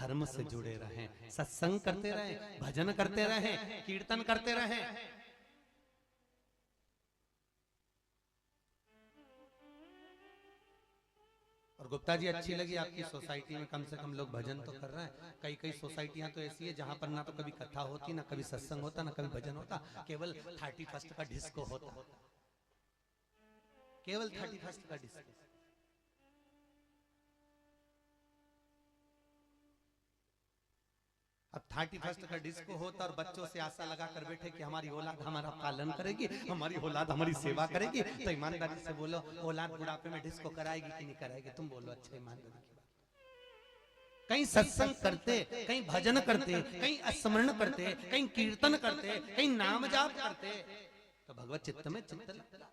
धर्म से जुड़े रहें, सत्संग करते रहें, भजन करते रहें, कीर्तन करते रहें। और गुप्ता जी, अच्छी लगी आपकी सोसाइटी में कम से कम लोग भजन तो कर रहे हैं। कई कई सोसाइटियां तो ऐसी है जहां पर ना तो कभी कथा होती, ना कभी सत्संग होता, ना कभी भजन होता, केवल 31 का डिस्को होता, केवल 31 का डिस्को। अब 31 का डिस्को होता और बच्चों से आशा लगा कर बैठे कि हमारी औलाद हमारा पालन करेगी, हमारी औलाद हमारी सेवा करेगी, तो ईमानदारी से बोलो, औलाद बुढ़ापे में डिस्को कराएगी कि नहीं कराएगी? तुम बोलो अच्छा ईमानदारी की बात। कहीं सत्संग करते, कहीं भजन करते, कहीं स्मरण करते, कहीं कीर्तन करते, कहीं नाम जाप करते, तो भगवत चित्त में चित्त लगता।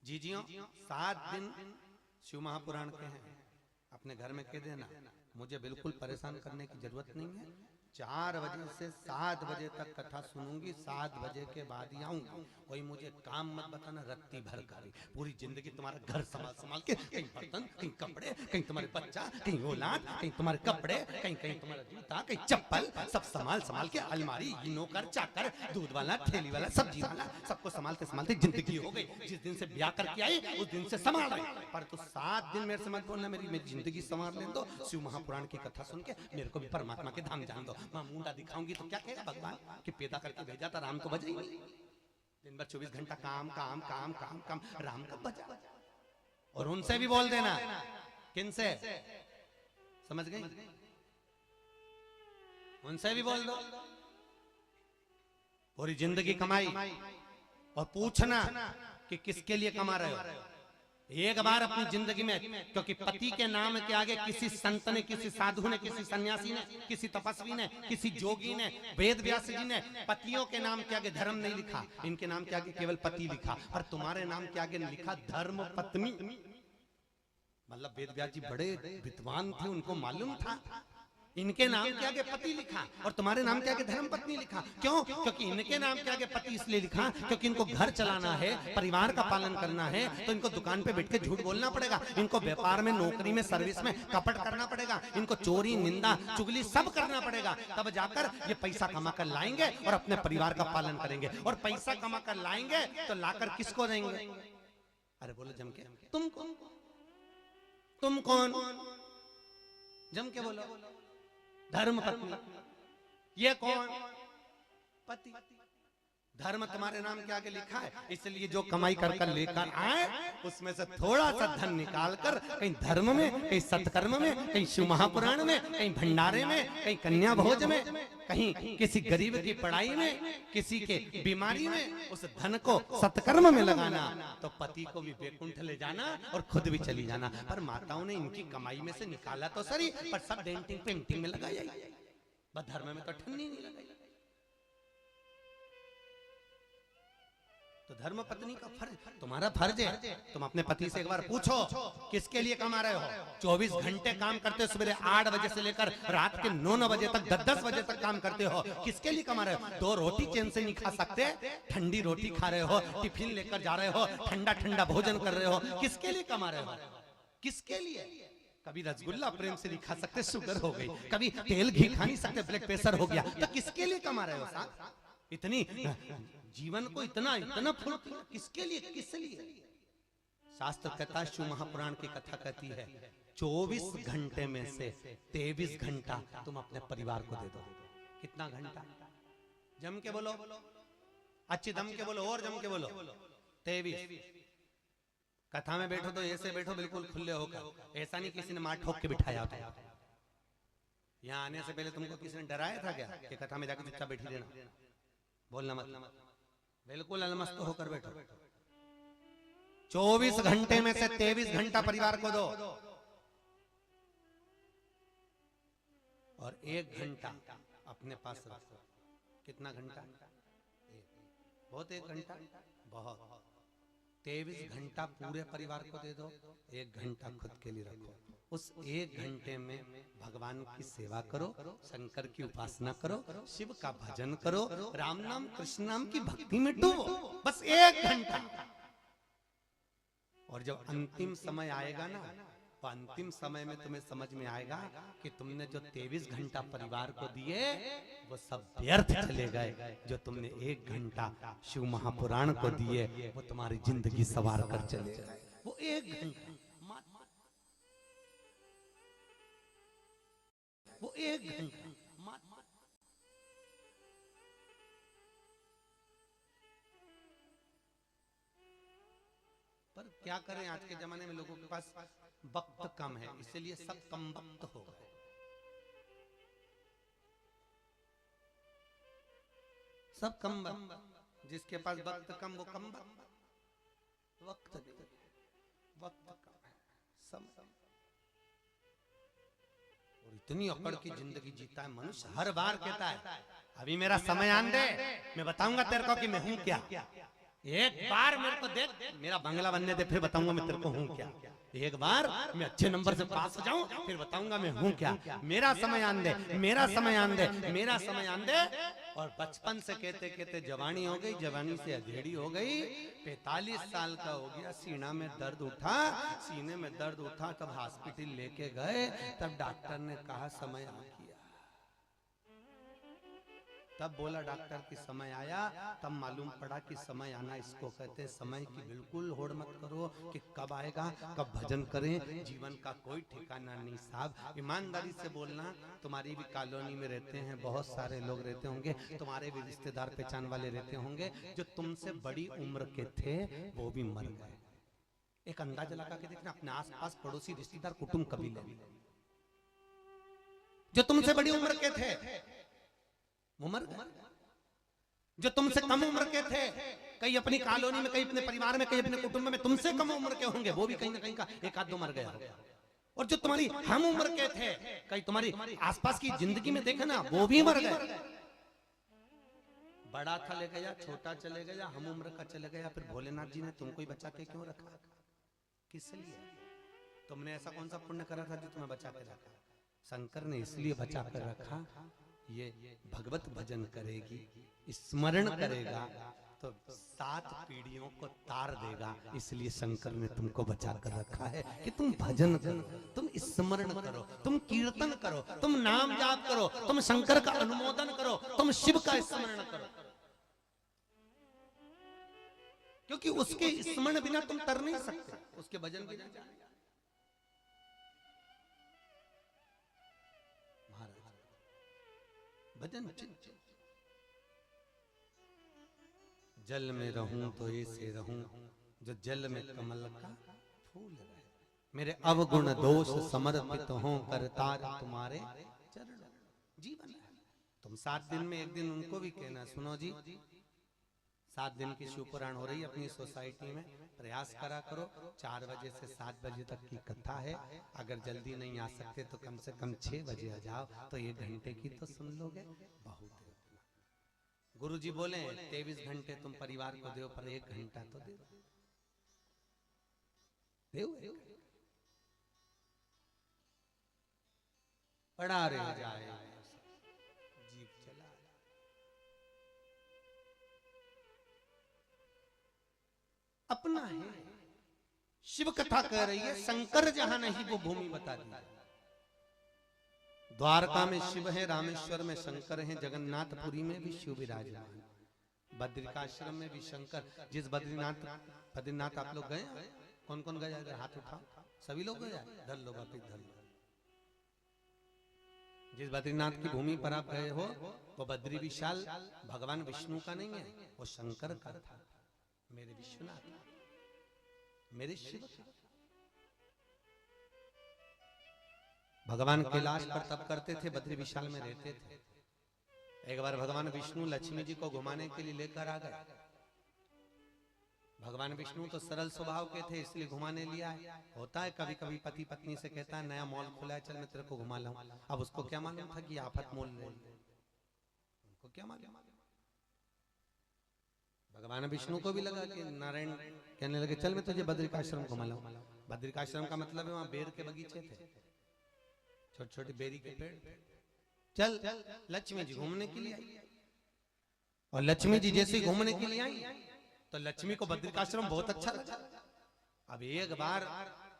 जीजियों 7 दिन शिव महापुराण के हैं, अपने घर में कह देना, मुझे बिल्कुल परेशान करने की जरूरत नहीं है। 4 बजे से 7 बजे तक कथा सुनूंगी, 7 बजे के बाद ही आऊंगी। कोई मुझे काम मत बताना, रत्ती भर करी पूरी जिंदगी तुम्हारा घर संभाल संभाल के, कहीं बर्तन, कहीं कपड़े, कहीं तुम्हारे बच्चा, कहीं औलाद, कहीं तुम्हारे कपड़े, कहीं कहीं तुम्हारा जूता, कहीं चप्पल, सब संभाल संभाल के, अलमारी, नौकर चाकर, दूध वाला, ठेली वाला, सब्जी वाला, सबको संभालते संभालते जिंदगी हो गई। जिस दिन से ब्याह करके आई उस दिन से संभाल रही, पर तो 7 दिन मेरे से मत बोलना मेरी जिंदगी संभाल लें दो, शिव महापुराण की कथा सुन के मेरे को भी परमात्मा के धाम जान दो। मैं मुंडा दिखाऊंगी तो क्या कहेगा भगवान कि पैदा करके भेजा था, राम तो बजा ही नहीं। दिन भर 24 घंटा काम काम काम काम काम, राम कब बजा? और उनसे भी बोल देना, किनसे? समझ गई? उनसे भी बोल दो, पूरी जिंदगी कमाई, और पूछना कि किसके लिए कमा रहे हो। एक बार अपनी जिंदगी में, क्योंकि पति के नाम के आगे किसी संत ने, किसी साधु ने, किसी सन्यासी ने, किसी तपस्वी ने, किसी जोगी ने, वेद व्यास जी ने पतियों के नाम के आगे धर्म नहीं लिखा, इनके नाम के आगे केवल पति लिखा। और तुम्हारे नाम के आगे लिखा धर्म पत्नी। मतलब वेद व्यास जी बड़े विद्वान थे, उनको मालूम था, इनके नाम के आगे पति लिखा और तुम्हारे नाम के आगे धर्म पत्नी लिखा। क्यों? क्योंकि इनके नाम के आगे पति इसलिए लिखा क्योंकि इनको घर चलाना है, परिवार का पालन करना है, तो इनको दुकान पे बैठ के झूठ बोलना पड़ेगा, इनको व्यापार में, नौकरी में, सर्विस में कपट करना पड़ेगा, इनको चोरी, निंदा, चुगली सब करना पड़ेगा, तब जाकर ये पैसा कमा कर लाएंगे और अपने परिवार का पालन करेंगे। और पैसा कमा कर लाएंगे तो लाकर किसको देंगे? अरे बोलो जम के, तुम कौन? तुम कौन? जम के बोलो। धर्म पत्नी। ये कौन? पति। धर्म तुम्हारे नाम के आगे लिखा है, इसलिए जो कमाई कर कर लेकर आए उसमें से थोड़ा सा धन निकाल कर कहीं धर्म में, कहीं सत्कर्म में, कहीं शिव महापुराण में, कहीं भंडारे में, कहीं कन्या भोज में, कहीं किसी गरीब की पढ़ाई में, किसी के बीमारी में, उस धन को सत्कर्म में लगाना, तो पति को भी वैकुंठ ले जाना और खुद भी चली जाना। पर माताओं ने इनकी कमाई में से निकाला तो सही, पर सब डेंटिंग पेंटिंग में लगाया, बस धर्म में तो ठन्नी नहीं लगाई। तो धर्म पत्नी का फर्ज, तुम्हारा फर्ज है, तुम अपने पति से एक बार पूछो किसके लिए कमा रहे हो। 24 घंटे काम करते हो, सवेरे 8 बजे से लेकर रात के 9 बजे तक, 10 बजे तक काम करते हो, किसके लिए कमा रहे हो? 2 रोटी चैन से नहीं खा सकते, ठंडी रोटी खा रहे हो, टिफिन लेकर जा रहे हो, ठंडा ठंडा भोजन कर रहे हो, किसके लिए कमा रहे हो? किसके लिए? कभी रसगुल्ला प्रेम से नहीं खा सकते, शुगर हो गई, कभी तेल घी खा नहीं सकते, ब्लड प्रेशर हो गया, तो किसके लिए कमा रहे हो साहब? इतनी जीवन को इतना इतना फुल किसके लिए? किस लिए? शास्त्र कहता है, शिव महापुराण की कथा कहती है 24 घंटे में से 23 घंटा तुम अपने परिवार को दे दो। कितना घंटा? जम के बोलो, अच्छी दम के बोलो, और जम के बोलो। 23। कथा में बैठो तो ऐसे बैठो बिल्कुल खुले होकर, ऐसा नहीं किसी ने मार ठोक के बिठाया था। यहाँ आने से पहले तुमको किसी ने डराया था क्या कि कथा में जाकर चुपचाप बैठी देना, बोलना मत, बिल्कुल अलमस्त होकर बैठो। 24 घंटे में से 23 घंटा परिवार को दो और 1 घंटा अपने पास रखो। कितना घंटा? बहुत, 1 घंटा बहुत। 23 घंटा पूरे परिवार को दे दो, 1 घंटा खुद के लिए रखो। उस 1 घंटे में भगवान की सेवा करो, शंकर की उपासना करो, शिव का भजन करो, राम नाम कृष्ण नाम की भक्ति में डूबो, बस 1 घंटा। और जब अंतिम समय आएगा ना, तो अंतिम समय में तुम्हें समझ में आएगा कि तुमने जो 23 घंटा परिवार को दिए वो सब व्यर्थ चले गए। जो तुमने 1 घंटा शिव महापुराण को दिए वो तुम्हारी जिंदगी सवार कर चले गए। वो 1 घंटा, वो 1 घंटा। पर क्या करें, आज के जमाने में लोगों के पास वक्त कम है, इसलिए सब कम वक्त हो गए। सब कम वक्त, जिसके पास वक्त कम वो कम वक्त दे, वक्त कम है सब। और इतनी अकड़ की जिंदगी जीता है मनुष्य, हर बार कहता है अभी मेरा समय आन दे, मैं बताऊंगा तेरे को कि मैं हूं क्या। एक बार मेरे को देख, मेरा बंगला बनने दे, फिर बताऊंगा मैं तेरे को हूं क्या। एक बार मैं अच्छे नंबर से पास हो जाऊं, फिर बताऊंगा मैं हूं क्या। मेरा समय आन दे, मेरा समय आन दे, मेरा समय आन दे। और बचपन से कहते कहते जवानी हो गई, जवानी से अधेड़ी हो गई, 45 साल का हो गया, सीना में दर्द उठा, सीने में दर्द उठा, तब हॉस्पिटल लेके गए, तब डॉक्टर ने कहा समय आ गया। तब बोला डॉक्टर कि समय आया, तब मालूम पड़ा कि समय आना इसको कहते हैं। समय की बिल्कुल होड़ मत करो कि कब आएगा, कब भजन करें, जीवन का कोई ठिकाना नहीं साहब। ईमानदारी से बोलना, तुम्हारी भी कॉलोनी में रहते हैं बहुत सारे लोग रहते होंगे, तुम्हारे भी रिश्तेदार पहचान वाले रहते होंगे, जो तुमसे बड़ी उम्र के थे वो भी मर गए। एक अंदाजा लगा के देखना, अपने आस पास पड़ोसी रिश्तेदार कुटुंब कबीले जो तुमसे बड़ी उम्र के थे वो मर गए। जो तुमसे कम उम्र के थे, कई अपनी कॉलोनी में, कई अपने परिवार में, कई अपने कुटुंब में तुमसे कम उम्र के होंगे, वो भी कहीं ना कहीं का एक आध दो मर गया। और जो तुम्हारी हम उम्र के थे, कई तुम्हारी आसपास की जिंदगी में देखे ना, वो भी मर गए। बड़ा था ले गया, छोटा चले गया, हम उम्र का चले गया, फिर भोलेनाथ जी ने तुमको ही बचा के क्यों रखा? किस लिए? तुमने ऐसा कौन सा पुण्य करा था जो तुम्हें बचा के रखा? शंकर ने इसलिए बचा कर रखा, ये भगवत भजन करेगी, स्मरण करेगा तो 7 पीढ़ियों को तार देगा। इसलिए शंकर ने तुमको बचा कर रखा है कि तुम भजन करो, तुम स्मरण करो, तुम कीर्तन करो, तुम नाम जाप करो, तुम शंकर का अनुमोदन करो, तुम शिव का स्मरण करो, क्योंकि उसके स्मरण बिना तुम कर नहीं सकते, उसके भजन बिना। भजन जल में रहूं तो ऐसे रहूं जो जल में कमल का फूल रहे, मेरे अवगुण दोष समर्पित हों करतार तुम्हारे चरण। जीवन है, तुम 7 दिन में एक दिन उनको भी कहना, सुनो जी 7 दिन की शिव पुराण हो रही है अपनी सोसाइटी में, प्रयास करा करो 4 बजे से 7 बजे तक की कथा है। अगर जल्दी नहीं आ सकते तो कम से कम 6 बजे आ जाओ, तो 1 घंटे की तो सुन लोगे, बहुत है। गुरुजी बोले 23 घंटे तुम परिवार को दो, पर 1 घंटा तो दे दो। पढ़ा रह जाए जीव चला। अपना है, शिव कथा कह रही है, शंकर जहां नहीं वो भूमि बता दी। द्वारका में शिव है, रामेश्वर में शंकर है, जगन्नाथपुरी में भी शिव विराजमान, बद्रिकाश्रम में भी शंकर। जिस बद्रीनाथ आप लोग गए, कौन कौन गया? हाथ उठाओ, सभी लोग गए, धर लो वापिस धर लो। जिस बद्रीनाथ की भूमि पर आप गए हो वो बद्री विशाल भगवान विष्णु का नहीं है, वो शंकर का था, मेरे विश्वनाथ, मेरे शिव। भगवान कैलाश पर तप करते थे, बद्री विशाल में रहते थे। एक बार भगवान विष्णु लक्ष्मी जी को घुमाने के लिए लेकर आ गए। भगवान विष्णु तो सरल स्वभाव के थे, इसलिए घुमाने लिया है। होता है कभी कभी पति पत्नी से कहता है नया मॉल खुला है, चल मैं तेरे को घुमा लाऊं। अब उसको क्या मालूम था कि आफत मोल ले, उनको क्या मालूम। भगवान विष्णु को भी लगा कि नारायण कहने लगे चल मैं तुझे बद्रिकाश्रम घुमा लाऊं। बद्रिकाश्रम का मतलब है वहां बेर के बगीचे थे, छोटे छोटे बेरी के पेड़। चल लक्ष्मी जी घूमने के लिए आई, और लक्ष्मी जी जैसे घूमने के लिए आई तो लक्ष्मी को बद्रिकाश्रम बहुत अच्छा लगा। अब एक बार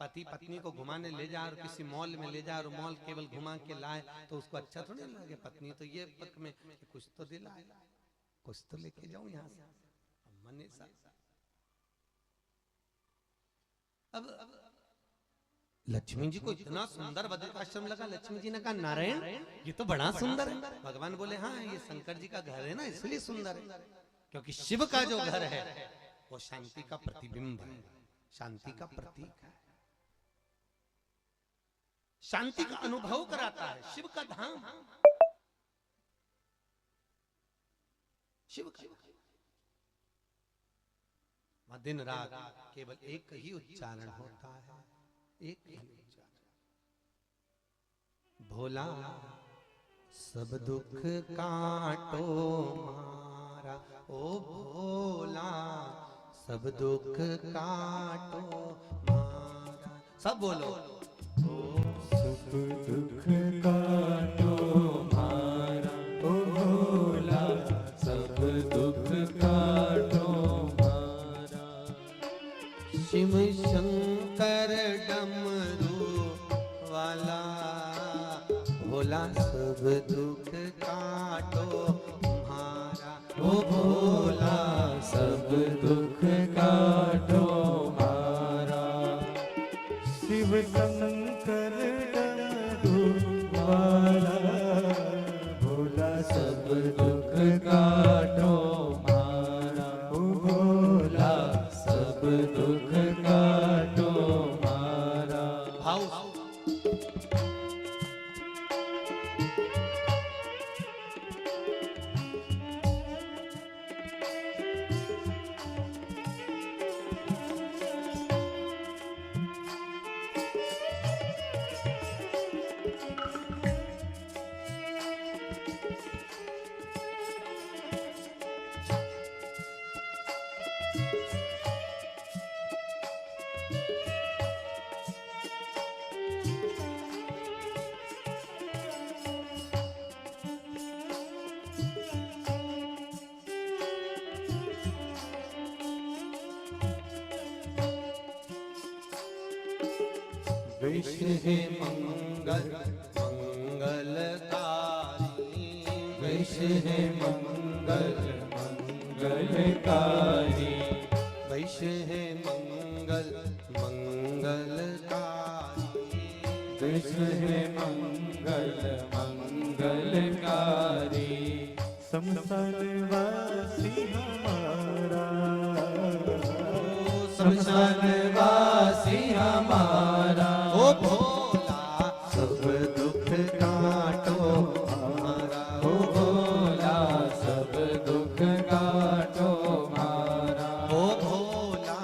पति पत्नी को घुमाने ले जाए और किसी मॉल में ले जाए और मॉल केवल घुमा के लाए तो उसको अच्छा थोड़ी लगे। पत्नी तो ये पक में कुछ तो दिलाए, कुछ तो लेके जाऊं यहाँ से। मने अब लक्ष्मी जी को इतना सुंदर बद्रिकाश्रम लगा। लक्ष्मी जी ने कहा नारायण ये तो बड़ा सुंदर है। भगवान बोले हाँ ये शंकर जी का घर है ना इसलिए सुंदर है, क्योंकि शिव का जो घर है वो शांति का प्रतिबिंब है, शांति का प्रतीक है, शांति का अनुभव कराता है। शिव का धाम, शिव का दिन रात केवल एक ही उच्चारण होता है, एक ही उच्चारण। भोला सब दुख काटो मारा, ओ भोला सब दुख काटो मारा। सब बोलो सब दुख काटो मारा, ओ भोला सब दुख काटो मारा। शिव शंकर डमरू वाला, भोला सब दुख काटो मारा, ओ भोला सब दुख काटो मारा। शिव शंकर डमरू वाला, भोला सब दुख काटो मारा, ओ भोला सब दुख काटो मारा। भाव विष है मंगल मंगलकारी, विष है मंगल मंगलकारी, विष है मंगल मंगलकारी, विष है मंगल मंगलकारी। शमशानवासी हमारा, शमशानवासी हमारा, ओ भोला सब दुख काटो हमारा, ओ भोला सब दुख काटो मारा, ओ भोला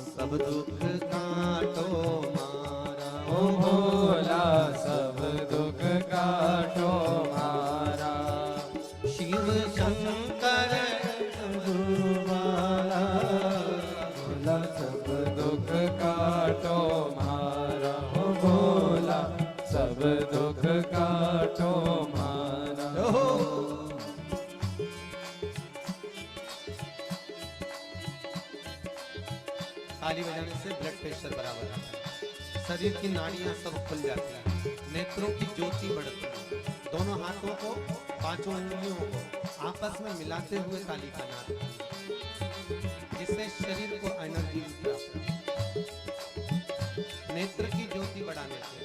सब दुख काटो मारा, ओ भोला सब दुख काटो मारा। शिव शंकर वाला, भोला सब दुख काटो मारा, ओ भोला सब दुख काटो मारा। ताली बजाने से ब्लड प्रेशर बराबर आता है, शरीर की नाड़ियां सब खुल जाती हैं, नेत्रों की ज्योति बढ़ती है। दोनों हाथों को, पांचों उंगलियों को आपस में मिलाते हुए ताली का नाद, जिससे शरीर को एनर्जी प्राप्त हो। नेत्र की ज्योति बढ़ाने से,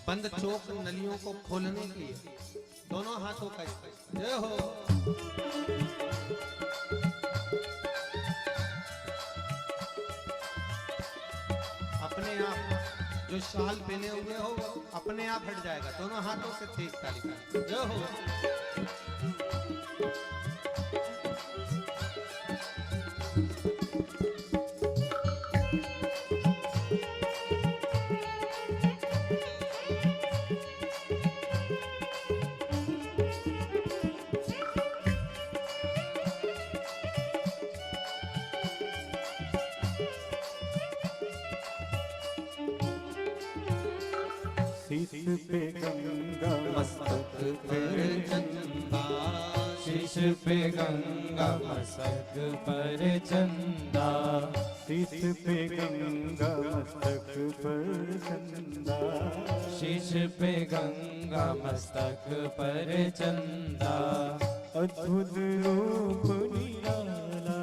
बंद चोक नलियों को खोलने के लिए दोनों हाथों का इस्तेमाल। जय हो। अपने आप जो शाल पहने हुए हो अपने आप हट जाएगा। दोनों हाथों से तेज ताली का जय हो। शीश पे गंगा, मस्तक पे चंदा, शीश पे गंगा मस्तक पर चंदा, शीश पे गंगा मस्तक पर चंदा, शीश पे गंगा मस्तक पर चंदा। अद्भुत रूप निराला,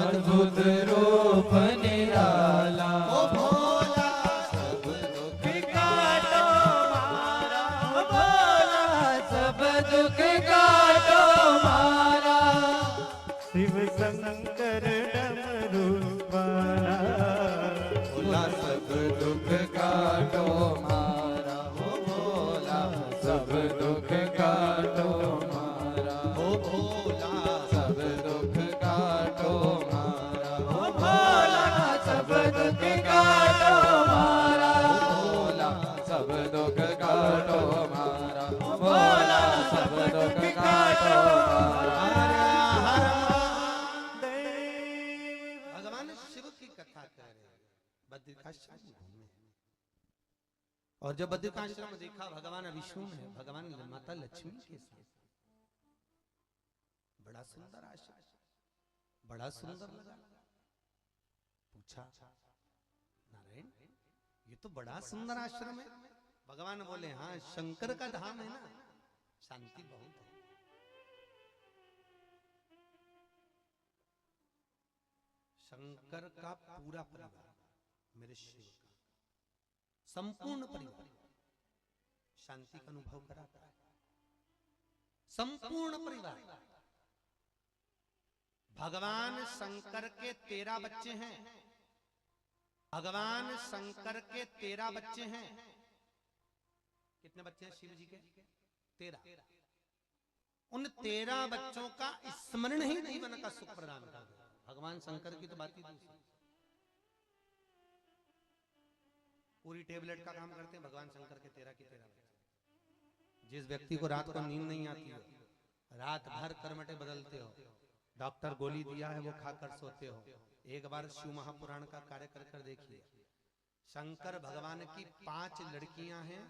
अद्भुत रूप निराला, ओ भोला सब दुख काटो मारा, भोला सब दुख काटो मारा। शिव शंकर डमरू वाला, भोला सब दुख काटो मारा, हो भोला सब दुख काटो मारा, ओ भोला सब दुख काटो मारा, हो भोला सब दुख काटो मारा, भोला सब दुख काटो मारा, हो भोला सब दुख काटो मारा। भगवान शिव की कथा कर रहे हैं, बद्रिकाश्रम में घूमे। और जब बद्रिकाश्रम में देखा भगवान विष्णु में, भगवान माता लक्ष्मी के साथ, बड़ा सुंदर आश्रम, बड़ा सुंदर लगा। पूछा नारायण ये तो बड़ा सुंदर आश्रम है। भगवान बोले हाँ शंकर का धाम है ना, शांति बहुत है। शंकर का पूरा परिवार, मेरे शिव का संपूर्ण परिवार शांति का अनुभव कराता है। संपूर्ण परिवार, भगवान शंकर के 13 बच्चे हैं, भगवान शंकर के 13 बच्चे हैं। कितने बच्चे हैं शिव जी के? 13। उन 13 बच्चों का स्मरण ही जीवन का सुख प्रदान कर दिया। भगवान शंकर की तो बात ही दूसरी, पूरी टेबलेट का काम करते हैं भगवान शंकर के 13 की 13 बच्चे। जिस व्यक्ति को रात को नींद नहीं आती हो, रात भर कर्मटे बदलते हो, डॉक्टर गोली दिया है वो खाकर सोते हो, एक बार शिव महापुराण का कार्य कर देखिए। शंकर भगवान की 5 लड़कियां हैं,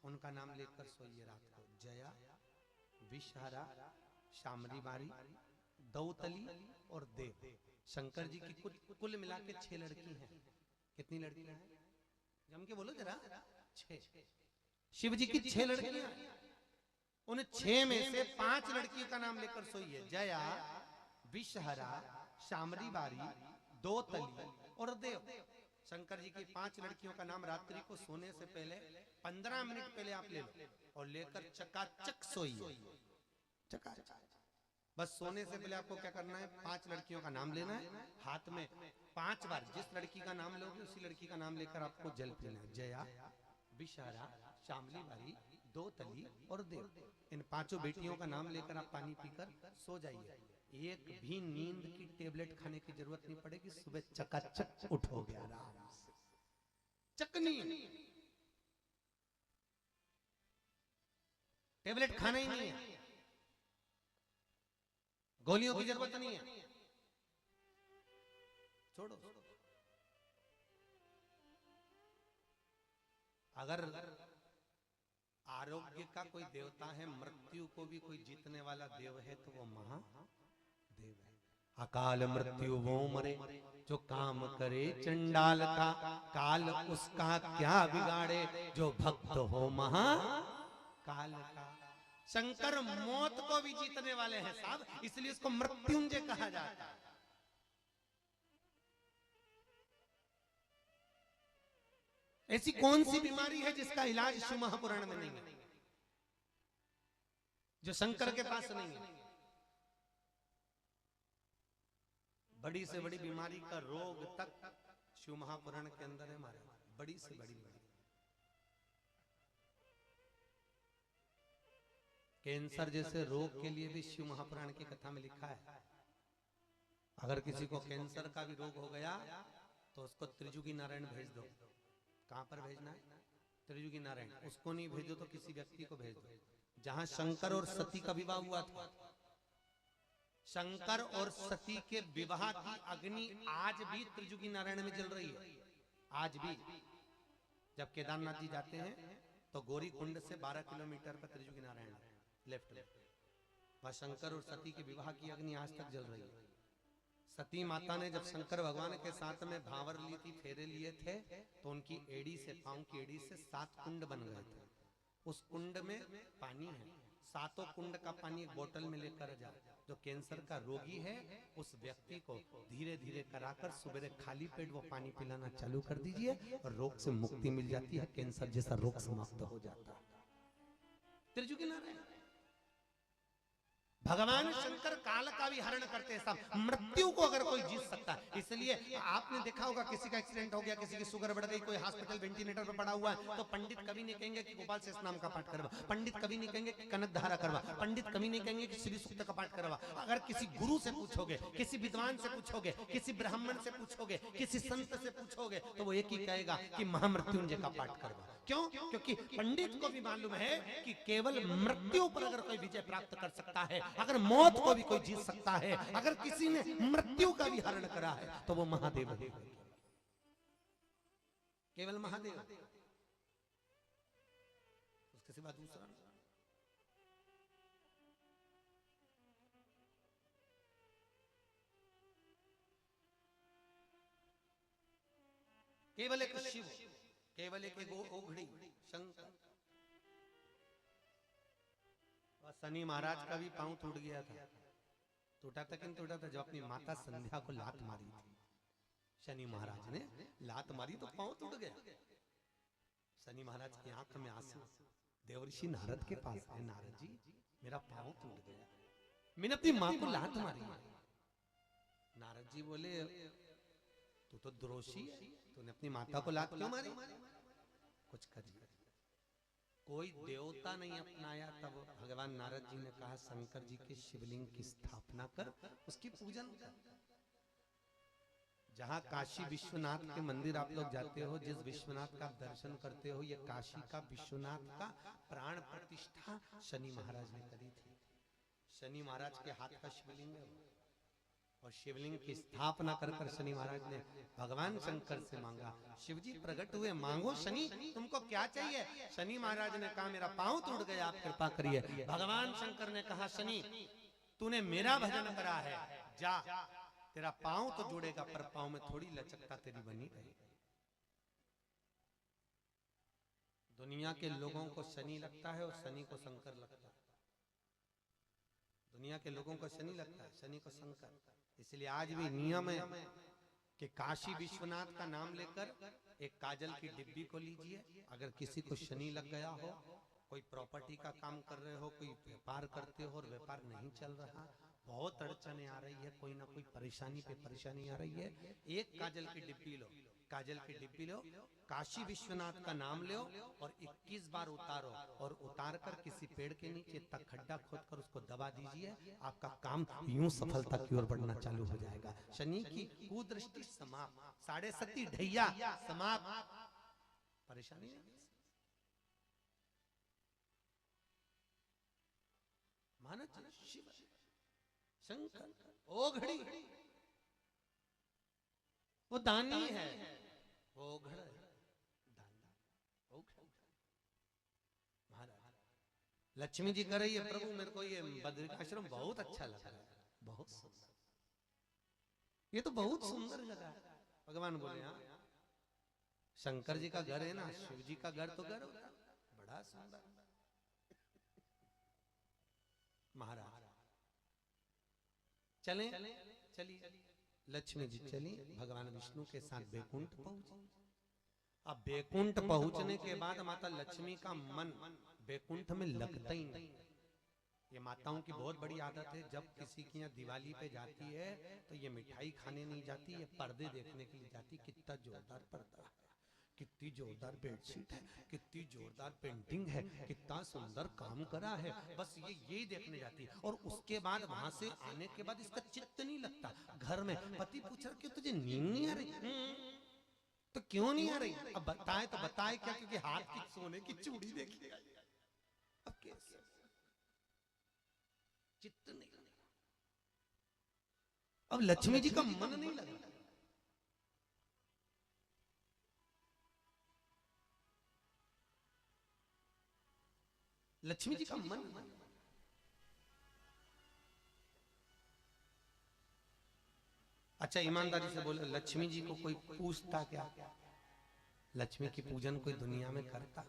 उनका नाम लेकर सोइए रात को। जया, विषहारा, शामली बारी, दौतली और देव। शंकर जी की कुल मिला के 6 लड़की हैं। कितनी लड़कियां हैं? जम के बोलो जरा। 6। शिव जी की 6 लड़कियां, उन 6 में से 5 लड़कियों का नाम लेकर सोइए। जया, विषहरा, शामरी बारी, दौतली और देव। शंकर जी की 5 लड़कियों का नाम रात्रि को सोने से पहले 15 मिनट पहले आप ले लो और लेकर चकाचक सोइए। चकाचक बस सोने से पहले आपको क्या करना है, 5 लड़कियों का नाम लेना है, हाथ में 5 बार जिस लड़की का नाम लोगे उसी लड़की का नाम लेकर आपको जल पीना है। जया, विषहारा, शामली बारी, दौतली और देव। इन 5 बेटियों का नाम लेकर आप पानी पीकर सो जाइए। एक भी नींद की टेबलेट खाने की जरूरत नहीं पड़ेगी। सुबह चकाचक उठोगे आराम से, चकनी। टेबलेट खाना ही नहीं है, गोलियों की जरूरत नहीं है, छोड़ो। अगर आरोग्य का कोई देवता है, मृत्यु को भी कोई जीतने वाला देव है तो वो महादेव है। अकाल मृत्यु वो मरे जो काम करे चंडाल का, काल उसका क्या बिगाड़े जो भक्त हो महाकाल का। शंकर मौत को भी जीतने वाले हैं साहब, इसलिए उसको मृत्युंजय कहा जाता है। ऐसी कौन सी बीमारी है जिसका इलाज शिव महापुराण में नहीं है, जो शंकर के पास नहीं है? बड़ी से बड़ी बीमारी का रोग तक शिव महापुराण के अंदर है हमारे। बड़ी से बड़ी कैंसर जैसे रोग के लिए भी शिव महापुराण की कथा में लिखा है। अगर किसी को कैंसर का भी रोग हो गया तो उसको त्रिजुगी नारायण भेज दो। कहां पर भेजना है? त्रिजुगी नारायण। उसको नहीं भेजो तो किसी व्यक्ति को भेज दो। जहां शंकर और सती का विवाह हुआ था, शंकर और सती के विवाह की अग्नि आज भी त्रिजुगी नारायण में जल रही है। आज भी जब केदारनाथ जी जाते हैं तो गौरी कुंड से 12 किलोमीटर पर त्रिजुगी नारायण लेफ्ट में वह शंकर और सती के विवाह की अग्नि आज तक जल रही है। सती माता ने जब शंकर भगवान के साथ में भावर ली थी, फेरे लिए थे, तो उनकी एड़ी से, पांव की एड़ी से 7 कुंड बन गए थे। उस कुंड में पानी है, 7 कुंड का पानी एक बोतल में लेकर जाओ। जो कैंसर का रोगी है उस व्यक्ति को धीरे धीरे कराकर सुबह खाली पेट वो पानी पिलाना चालू कर दीजिए और रोग से मुक्ति मिल जाती है, कैंसर जैसा रोग समाप्त हो जाता है। त्रिजुगी नारायण भगवान शंकर काल का भी हरण करते हैं। सब मृत्यु को अगर कोई जीत सकता है, इसलिए आपने देखा होगा किसी का एक्सीडेंट हो गया, किसी की शुगर बढ़ गई, कोई हॉस्पिटल वेंटिलेटर पर पड़ा हुआ है, तो पंडित कभी नहीं कहेंगे कि गोपाल शेष नाम का पाठ करवा, पंडित कभी नहीं कहेंगे कि कनक धारा करवा, पंडित कभी नहीं कहेंगे कि श्री सूक्त का पाठ करवा। अगर किसी गुरु से पूछोगे, किसी विद्वान से पूछोगे, किसी ब्राह्मण से पूछोगे, किसी संत से पूछोगे, तो वो एक ही कहेगा कि महामृत्युंजय का पाठ करवा। क्यों? क्योंकि पंडित को भी मालूम है कि केवल मृत्यु पर अगर कोई विजय प्राप्त कर सकता है, अगर मौत को भी कोई जीत सकता है, अगर किसी ने मृत्यु का भी हरण करा है, तो वो महादेव है, केवल महादेव। उसके सिवा दूसरा केवल एक शिव, केवल एक ओघड़ी शंकर। और शनि महाराज का भी पांव टूट गया था। टूटा था कि नहीं टूटा था? जब अपनी माता संध्या को लात मारी थी, शनि महाराज ने लात मारी तो पांव टूट गया। शनि महाराज की आंख में आंसू। देवर्षि नारद के पास है, नारद जी मेरा पांव टूट गया, मैंने अपनी मां को लात मारी है। नारद जी बोले तू तो द्रोषी है, तूने अपनी माता को लात क्यों मारी? कुछ करिए। कोई देवता नहीं अपनाया, तब भगवान नारद जी ने कहा शंकर जी के शिवलिंग की स्थापना कर, उसकी पूजन कर। जहां काशी विश्वनाथ के मंदिर आप लोग जाते हो, जिस विश्वनाथ का आप दर्शन करते हो, ये काशी का विश्वनाथ का प्राण प्रतिष्ठा शनि महाराज ने करी थी। शनि महाराज के हाथ का शिवलिंग है, और शिवलिंग की स्थापना कर कर शनि महाराज ने भगवान शंकर से मांगा। शिव जी प्रकट हुए, मांगो शनि तुमको क्या चाहिए? शनि महाराज ने कहा मेरा पांव टूट गया, आप कृपा करिए। भगवान शंकर ने कहा शनि तूने मेरा भजन करा है, जा तेरा पांव तो जुड़ेगा, पर पांव में थोड़ी लचकता तेरी बनी रही। दुनिया के लोगों को शनि लगता है और शनि को शंकर लगता है। दुनिया के लोगों को शनि लगता है, शनि को शंकर। इसलिए आज भी नियम है कि काशी विश्वनाथ का नाम लेकर एक काजल की डिब्बी को लीजिए। अगर किसी को शनि लग गया हो, कोई प्रॉपर्टी का काम कर रहे हो, कोई व्यापार करते हो और व्यापार नहीं चल रहा, बहुत अड़चने आ रही है, कोई ना कोई परेशानी पे परेशानी आ रही है, एक काजल की डिब्बी लो, काजल की डिब्बी लो, काशी विश्वनाथ का नाम लो और 21 बार उतारो, और उतार कर किसी पेड़ के नीचे तक खड्डा खोद कर उसको दबा दीजिए। आपका काम यूं सफलता की ओर बढ़ना चालू हो जाएगा। शनि की कुदृष्टि समाप्त, 7.5 ढैया समाप्त, परेशानी नहीं। मानस शिव शंकर ओघड़ी, वो दानी है, वो ओघड़ है, महाराज। लक्ष्मी जी कर रही है, प्रभु मेरे को ये बद्रिकाश्रम बहुत अच्छा लगा है, बहुत सुंदर, ये तो बहुत सुंदर जगह है। भगवान बोले हाँ, शंकर जी का घर है ना, शिव जी का घर तो घर होता है, बड़ा सुंदर। महाराज चले, चलिए लक्ष्मी जी चली, भगवान विष्णु के साथ बैकुंठ पहुंचे। अब बैकुंठ पहुंचने के बाद माता लक्ष्मी का मन बैकुंठ में लगता ही नहीं। ये माताओं की बहुत बड़ी आदत है, जब किसी की यहाँ दिवाली पे जाती है तो ये मिठाई खाने नहीं जाती, ये पर्दे देखने के लिए जाती। कितना जोरदार पर्दा है, कितनी जोरदार बेडशीट है, कितनी जोरदार पेंटिंग है, कितना सुंदर काम करा है, बस ये यही देखने जाती है। और उसके बाद वहां से आने के बाद इसका चित्त नहीं लगता। घर में पति पूछ रहा क्यों तुझे नींद नहीं आ रही? तो क्यों नहीं आ रही? अब बताए तो बताए क्या? क्योंकि हाथ की सोने की चूड़ी देखी। अब कैसे चित्त नहीं लगा, अब लक्ष्मी जी का मन नहीं लगा। लक्ष्मी जी का मन, अच्छा ईमानदारी से बोले, लक्ष्मी जी को कोई पूछता क्या? लक्ष्मी की पूजन कोई दुनिया में करता?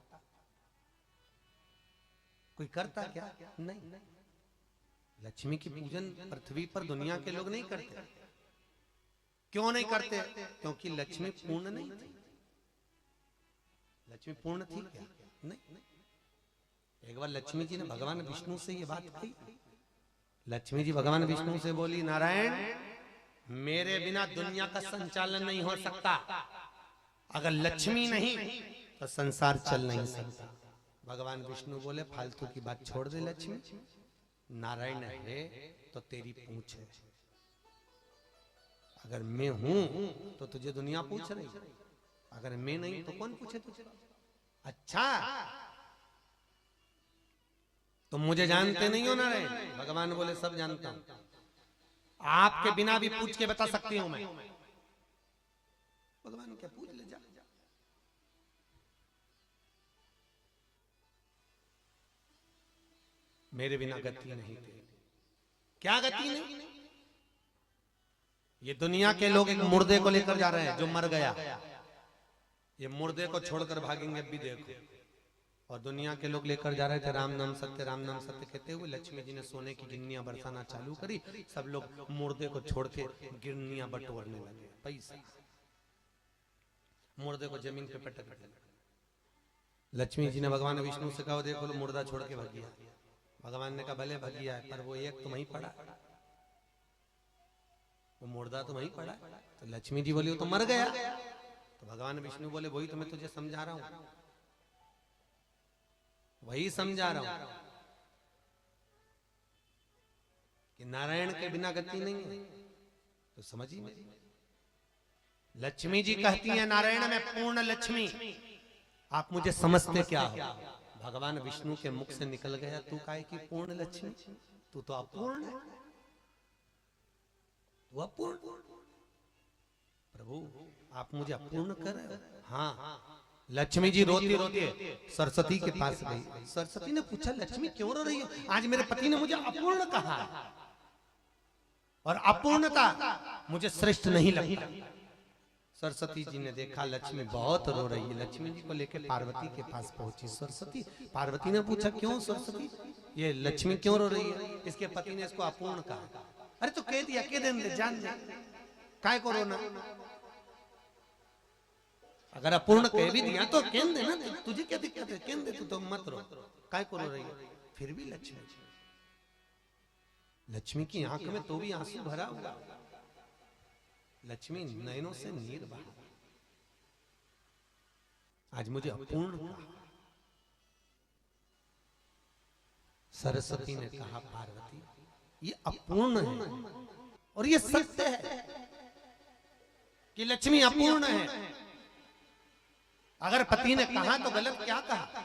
कोई करता क्या? नहीं। लक्ष्मी की पूजन पृथ्वी पर दुनिया के लोग नहीं करते। क्यों नहीं करते? क्योंकि लक्ष्मी पूर्ण नहीं थी। लक्ष्मी पूर्ण थी क्या? नहीं। एक बार लक्ष्मी जी ने भगवान विष्णु से ये बात कही। लक्ष्मी जी भगवान विष्णु से बोली, नारायण मेरे बिना दुनिया का संचालन नहीं हो सकता। अगर लक्ष्मी नहीं तो संसार चल नहीं सकता। भगवान विष्णु बोले, फालतू की बात छोड़ दे लक्ष्मी, नारायण है तो तेरी पूछ है। अगर मैं हूं तो तुझे दुनिया पूछ रही, अगर मैं नहीं तो कौन पूछे तुझे? अच्छा तुम मुझे जानते नहीं हो नारायण? भगवान बोले, सब जानता हूं, आपके बिना भी पूछ के बता सकती हूं मैं। भगवान क्या पूछ ले, जा। मेरे बिना गति नहीं थी। क्या गति नहीं? ये दुनिया के लोग एक मुर्दे को लेकर जा रहे हैं जो मर गया। ये मुर्दे को छोड़कर भागेंगे, अभी देखो। और दुनिया के लोग लेकर जा रहे थे राम नाम सत्य, राम नाम सत्य कहते हुए। लक्ष्मी जी ने सोने की गिन्नियां बरसाना चालू करी। सब लोग मुर्दे को छोड़ के गिन्नियां बटोरने लगे। पैसा मुर्दे को जमीन पे पटक लगे। लक्ष्मी जी ने भगवान विष्णु से कहा, देखो मुर्दा छोड़ के भाग गया। भगवान ने कहा, भले भगिया है, पर वो एक तो वहीं पड़ा, वो मुर्दा तो वहीं पड़ा। तो लक्ष्मी जी बोली, वो तो मर गया। तो भगवान विष्णु बोले, वही तो मैं तुझे समझा रहा हूं, वही समझा रहा हूं कि नारायण के बिना गति नहीं है। तो समझिए, लक्ष्मी जी कहती है, नारायण में पूर्ण लक्ष्मी। आप मुझे समझते क्या हो? भगवान विष्णु के मुख से निकल गया, तू काहे की पूर्ण लक्ष्मी? तू तो अपूर्ण है, तू अपूर्ण। प्रभु आप मुझे अपूर्ण कर रहे हो? हाँ। लक्ष्मी जी रोती रोती सरस्वती के पास गई। सरस्वती ने पूछा, लक्ष्मी क्यों रो रही हो? आज मेरे पति ने मुझे अपूर्ण कहा, और अपूर्णता मुझे श्रेष्ठ नहीं लगती। सरस्वती जी ने देखा लक्ष्मी बहुत रो रही है। लक्ष्मी जी को लेकर पार्वती के पास पहुंची सरस्वती। पार्वती ने पूछा, क्यों सरस्वती, ये लक्ष्मी क्यों रो रही है? इसके पति ने इसको अपूर्ण कहा। अरे तो कह दिया, कह दे, जान जा, काय को रोना? अगर अपूर्ण कह भी दिया तो कह दे ना, तुझे क्या दिक्कत है? कह दे, तू तो मत रो, काय को रो रही है? फिर भी लक्ष्मी की आंख में तो भी आंसू भरा हुआ। लक्ष्मी नयनों से नीर बहा। आज मुझे अपूर्ण कहा। सरस्वती ने कहा, पार्वती ये अपूर्ण है, और ये सत्य है कि लक्ष्मी अपूर्ण है। अगर पति ने कहा तो गलत क्या कहा?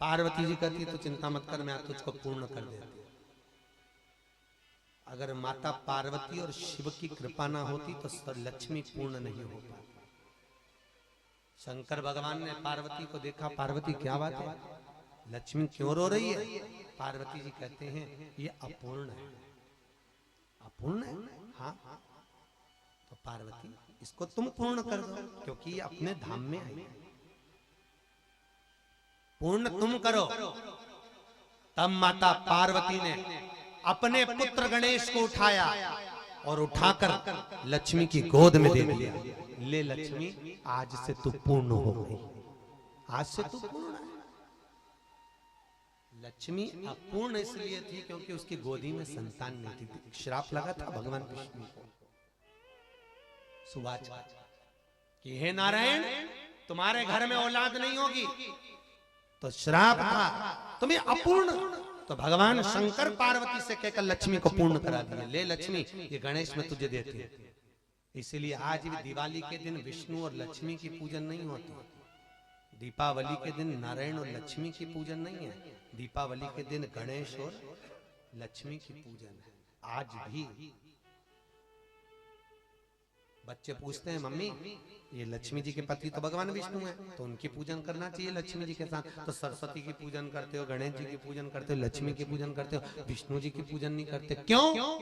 पार्वती जी कहती, तो चिंता मत कर, मैं तुझको पूर्ण कर देती। अगर माता पार्वती और शिव की कृपा ना होती तो लक्ष्मी पूर्ण नहीं हो पाती। शंकर भगवान ने पार्वती को देखा, पार्वती क्या बात है, लक्ष्मी क्यों रो रही है? पार्वती जी कहते हैं, ये अपूर्ण है। अपूर्ण है? हाँ। तो पार्वती इसको तुम पूर्ण कर दो, क्योंकि ये अपने धाम में आई। पूर्ण तुम करो। तब माता पार्वती ने अपने पुत्र गणेश को उठाया और उठाकर लक्ष्मी की गोद में दे दिया। ले लक्ष्मी, आज से तू पूर्ण हो गई, आज से तू पूर्ण है। लक्ष्मी अपूर्ण इसलिए थी क्योंकि उसकी गोदी में संतान नहीं थी। श्राप लगा था भगवान विष्णु को सुवाच कि हे नारायण, तुम्हारे घर में औलाद नहीं होगी, तो श्राप था तुम्हें अपूर्ण। तो भगवान शंकर पार्वती से कहकर लक्ष्मी को पूर्ण करा दिया। ले लक्ष्मी, ये गणेश में तुझे देती है। इसीलिए आज भी दिवाली के दिन विष्णु और लक्ष्मी की पूजन नहीं होती। दीपावली के दिन नारायण और लक्ष्मी की पूजन नहीं है। दीपावली के दिन गणेश और लक्ष्मी की पूजन है। आज भी बच्चे पूछते हैं, मम्मी ये लक्ष्मी जी के पति तो भगवान विष्णु है, तो उनकी पूजन करना चाहिए लक्ष्मी जी के साथ। तो सरस्वती की पूजन करते हो, गणेश जी की पूजन करते हो, लक्ष्मी की पूजन करते हो, विष्णु जी की पूजन नहीं करते, क्यों?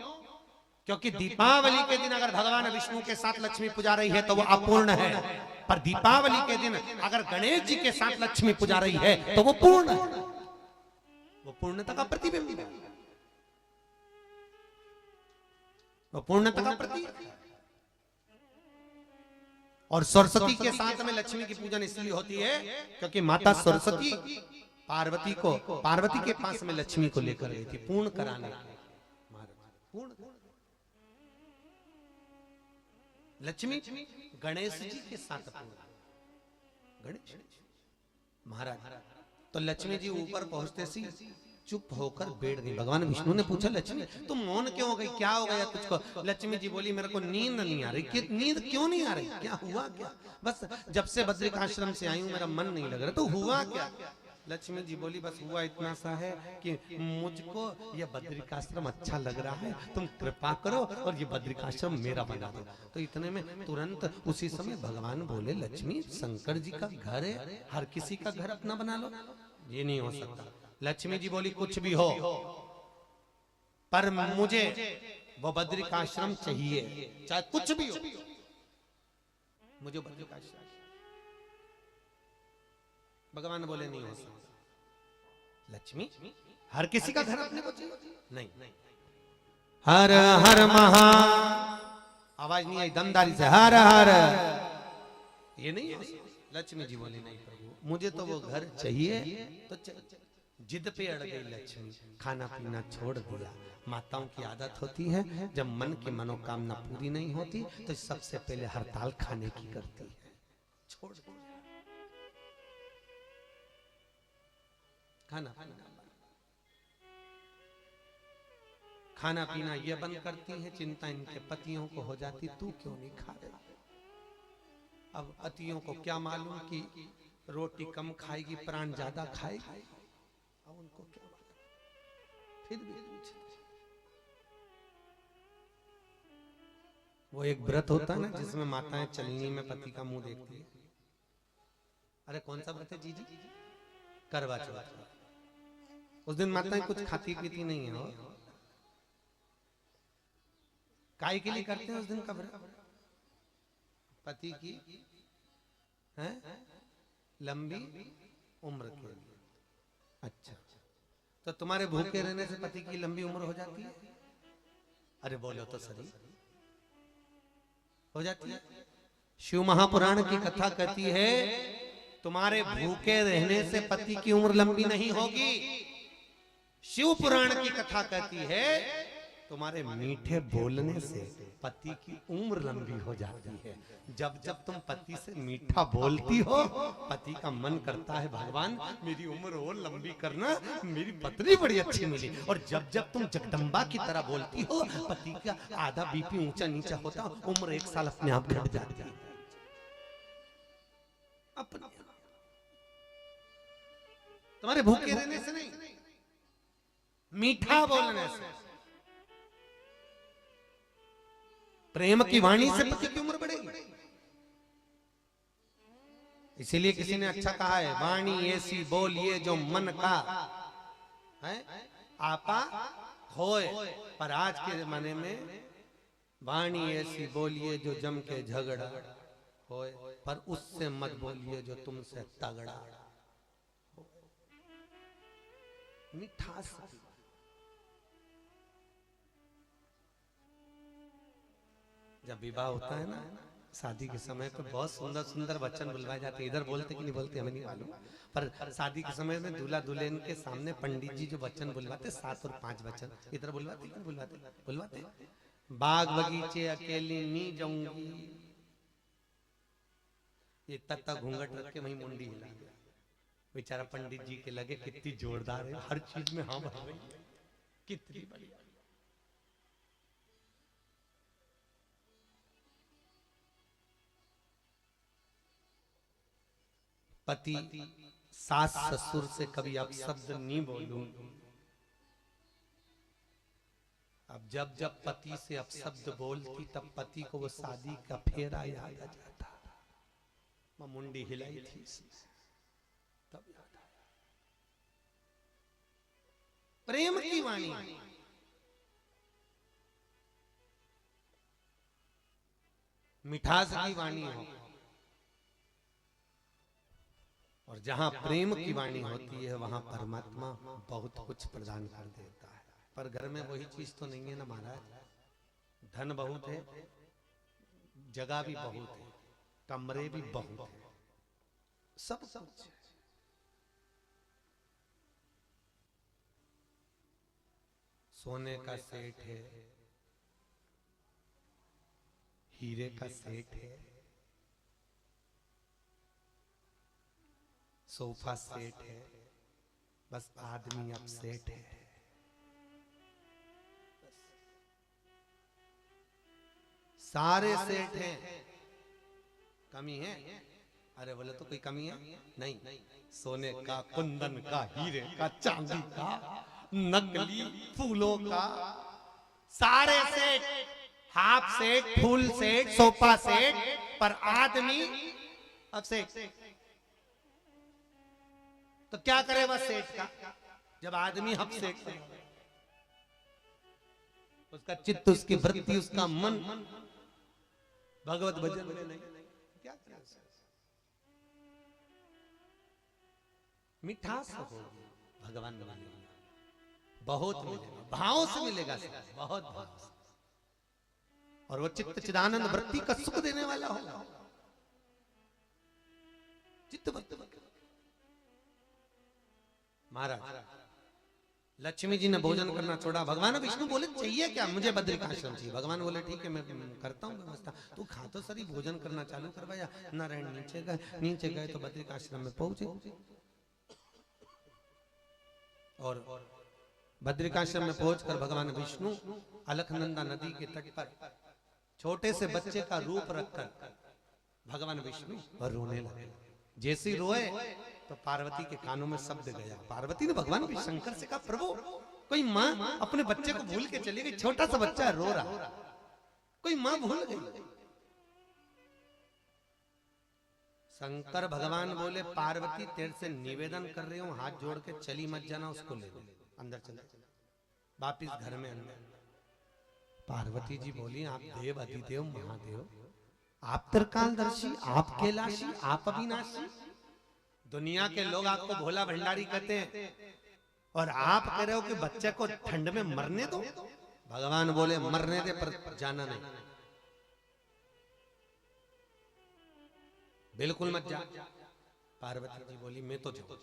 क्योंकि दीपावली के दिन अगर भगवान विष्णु के साथ लक्ष्मी पूजा रही है तो वो अपूर्ण है, पर दीपावली के दिन अगर गणेश जी के साथ लक्ष्मी पूजा रही है तो वो पूर्ण है, वो पूर्णता का प्रतिबिंब है, वो पूर्णता का प्रतीक है। और सरस्वती के साथ में लक्ष्मी की पूजन इसलिए होती है क्योंकि माता सरस्वती पार्वती के पास में लक्ष्मी को लेकर गई थी पूर्ण कराने के लिए। पूर्ण लक्ष्मी गणेश जी के साथ गणेश महाराज, तो लक्ष्मी जी ऊपर पहुंचते सी चुप होकर बैठ गई। भगवान विष्णु ने पूछा लक्ष्मी तुम मौन क्यों हो गई, क्या हो गया तुझको? लक्ष्मी जी बोली मेरे को नींद नहीं आ रही। नींद क्यों नहीं आ रही, क्या हुआ क्या? बस जब से बद्रिक आश्रम से आई हूं मेरा मन नहीं लग रहा। तो हुआ क्या? लक्ष्मी जी बोली बस हुआ इतना सा है कि मुझको ये बद्रिकाश्रम अच्छा लग रहा है, तुम कृपा करो और ये बद्रिकाश्रम मेरा बना दो। तो इतने में तुरंत उसी समय भगवान बोले लक्ष्मी शंकर जी का घर है, हर किसी का घर अपना बना लो, ये नहीं हो सकता। लक्ष्मी जी बोली कुछ भी हो पर मुझे वो बद्रिकाश्रम चाहिए, चाहे कुछ भी हो मुझे बद्रिकाश्रम। भगवान बोले नहीं हो सकता। लक्ष्मी हर किसी का घर अपने को चाहिए नहीं। हर हर महा आवाज नहीं आई दमदारी से, हर हर ये नहीं है। लक्ष्मी जी बोले नहीं प्रभु मुझे तो वो घर चाहिए। तो जिद पे अड़ गई लक्ष्मी, खाना पीना छोड़ दिया। माताओं की आदत होती है जब मन की मनोकामना पूरी नहीं होती तो सबसे पहले हड़ताल खाने की करती है, छोड़ दिया खाना पीना ये बंद करती है। चिंता इनके पतियों को हो जाती तू क्यों नहीं खा रही। अब पतियों को क्या मालूम कि रोटी कम खाएगी प्राण ज्यादा खाएगी, अब उनको क्या मालूम, फिर भी पूछते। वो एक व्रत होता है ना जिसमें माताएं चलनी में पति का मुंह देखती है। अरे कौन सा व्रत है जीजी? करवा चौथ। उस दिन माताएं कुछ खाती पीती नहीं है। काय के लिए करते हैं उस दिन का व्रत? पति की है लंबी उम्र के लिए। अच्छा तो तुम्हारे भूखे रहने से पति की लंबी उम्र हो जाती है? अरे बोलो तो सही, हो जाती है। शिव महापुराण की कथा कहती है तुम्हारे भूखे रहने से पति की उम्र लंबी नहीं होगी। शिव पुराण की कथा कहती है तुम्हारे मीठे बोलने से पति की उम्र लंबी हो जाती है। जब जब तुम पति से मीठा बोलती हो पति का मन करता है भगवान मेरी उम्र और लंबी करना, मेरी पत्नी बड़ी अच्छी मिली। और जब जब तुम जगदम्बा की तरह बोलती हो पति का आधा बीपी ऊंचा नीचा होता, उम्र 1 साल अपने आप घट जाती है। तुम्हारे भूखे रहने से नहीं, मीठा बोलने से, प्रेम की वाणी से पति की उम्र बढ़ेगी। इसीलिए किसी ने अच्छा कहा है वाणी ऐसी बोलिए जो मन का है आपा होए। पर आज के जमाने में वाणी ऐसी बोलिए जो जम के झगड़ा होए, पर उससे मत बोलिए जो तुमसे तगड़ा। मिठास जब विवाह होता है ना शादी के समय पे बहुत सुंदर सुंदर वचन बुलवाए जाते हैं। इधर बोलते कि नहीं बोलते हमें नहीं मालूम, पर शादी के समय में दूल्हा दुल्हन के सामने पंडित जी जो वचन बुलवाते 7 और 5 वचन इधर बुलवाते कि बुलवाते बाग बगीचे अकेली नी जाऊंगी, ये तत्ता घूंघट रख के वही मुंडी हिला दिया। बेचारा पंडित जी के लगे कितनी जोरदार है, हर चीज में हाँ भर रही है, कितनी बढ़िया। पति सास ससुर से कभी अपशब्द नहीं बोलूंगी। अब जब जब पति से अपशब्द बोलती तब पति को वो शादी का फेरा याद आ जाता। मैं मुंडी हिलाई थी तब याद आया। प्रेम की वाणी मिठास की वाणी हो, और जहां प्रेम की वाणी होती है वहां परमात्मा बहुत कुछ प्रदान कर देता है। पर घर में वही चीज तो नहीं है ना महाराज। धन बहुत है, जगह भी बहुत है, कमरे भी बहुत है, सब कुछ है। सोने का सेठ है, हीरे का सेठ है, सोफा सेट है, बस आदमी अब सेट है। सारे सेट हैं, कमी है? अरे बोले तो कोई कमी है? नहीं। सोने का, कुंदन का, हीरे का, चांदी का, नकली फूलों का, सारे set, half set, full set, sofa set, पर आदमी अब सेट। तो क्या करे वह सेठ का जब आदमी हब सेठ है? उसका चित्त, उसकी वृत्ति, उसका मन भगवत भजन में नहीं। क्या मिठास हो भगवान मिलेगा, बहुत मिलेगा, भाव से मिलेगा, बहुत भाव से। और वो चित्त चिदानंद वृत्ति का सुख देने वाला होगा। चित्त वृत्ति महाराज लक्ष्मी जी ने भोजन करना छोड़ा। भगवान विष्णु बोले चाहिए क्या? मुझे बद्रिकाश्रम चाहिए। भगवान बोले ठीक है मैं करता हूँ व्यवस्था, तू खा तो सही, भोजन करना चालू करवाया। नारायण नीचे गए तो बद्रिकाश्रम में पहुंचे, और बद्रिकाश्रम में पहुंचकर भगवान विष्णु अलकनंदा नदी के तट पर छोटे से बच्चे का रूप रखकर भगवान विष्णु रोने लगे। जैसे रोए तो पार्वती के कानों में शब्द गया। पार्वती ने भगवान शंकर से कहा, प्रभु कोई माँ अपने बच्चे को भूल के चली गई, छोटा सा बच्चा रो रहा, कोई माँ भूल गई। शंकर भगवान बोले, पार्वती तेरे से निवेदन कर रही हूं, हाथ जोड़ के चली मत जाना, उसको ले लो अंदर, चले वापिस घर में अंदर। पार्वती जी बोली, आप देव अधिदेव महादेव, आप त्रिकालदर्शी, आप कैलाशी, आप अविनाशी, दुनिया के लोग आपको भोला भंडारी कहते हैं, और आप कह रहे हो कि बच्चे को ठंड में मरने दो। भगवान बोले, मरने दे पर जाना नहीं, बिल्कुल मत जा। पार्वती जी बोली, मैं तो जाऊं।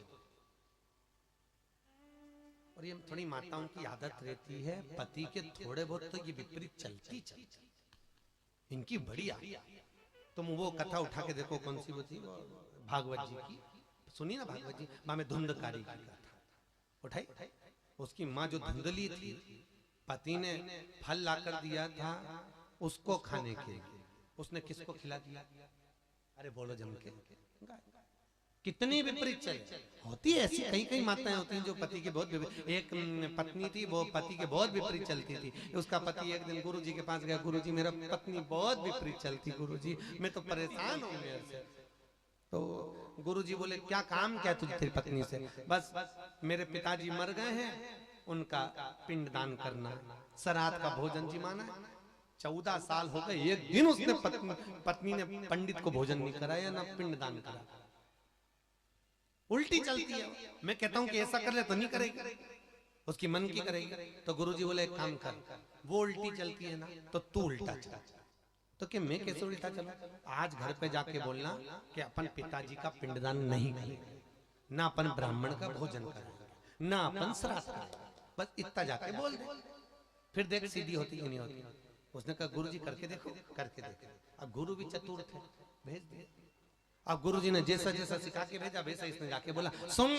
और ये थोड़ी माताओं की आदत रहती है, पति के थोड़े बहुत तो ये विपरीत चलती इनकी बड़ी आदत। तुम वो कथा उठा के देखो, कौन सी वो थी, भागवत जी की सुनी ना, भागवत जी माँ में धुंधकारी की कथा उठाई। उसकी माँ जो धुंधली थी, पति ने फल लाकर दिया था उसको खाने के लिए, उसने किसको खिला दिया? अरे बोलो जम के, कितनी विपरीत चले होती है ऐसी। कई कई माताएं होती हैं जो पति के बहुत, एक पत्नी थी वो पति के बहुत विपरीत चलती थी। उसका पति एक दिन गुरुजी के पास गया, गुरुजी मेरा पत्नी बहुत विपरीत चलती, गुरुजी मैं तो परेशान हूँ मेरे से। तो गुरुजी बोले, क्या काम क्या तुझे तेरी पत्नी से? बस मेरे पिताजी मर गए हैं, उनका पिंडदान करना, श्राद्ध का भोजन जी माना है। 14 साल हो गए, एक दिन उसने पत्नी ने पंडित को भोजन नहीं कराया, ना पिंडदान करा। उल्टी चलती है। मैं कहता हूं कि ऐसा कर ले तो नहीं करेगी, उसकी मन की करेगी। तो गुरुजी बोले, एक काम कर, वो उल्टी चलती है ना तो तू उल्टा चल। तो कि मैं कैसे उल्टा चलूं? आज घर पे जाके बोलना कि अपन पिताजी का पिंडदान नहीं करेंगे, ना अपन ब्राह्मण का भोजन करेंगे, ना अपन श्राद्ध करेंगे, बस इतना जाके बोल दे, फिर देख सीधी होती कि नहीं होती। उसने कहा, गुरुजी करके देखो, करके देखो। अब गुरु भी चतुर थे, भेज दिए। अब गुरुजी ने जैसा जैसा सिखा के भेजा, वैसा इसने जाके बोला, सुन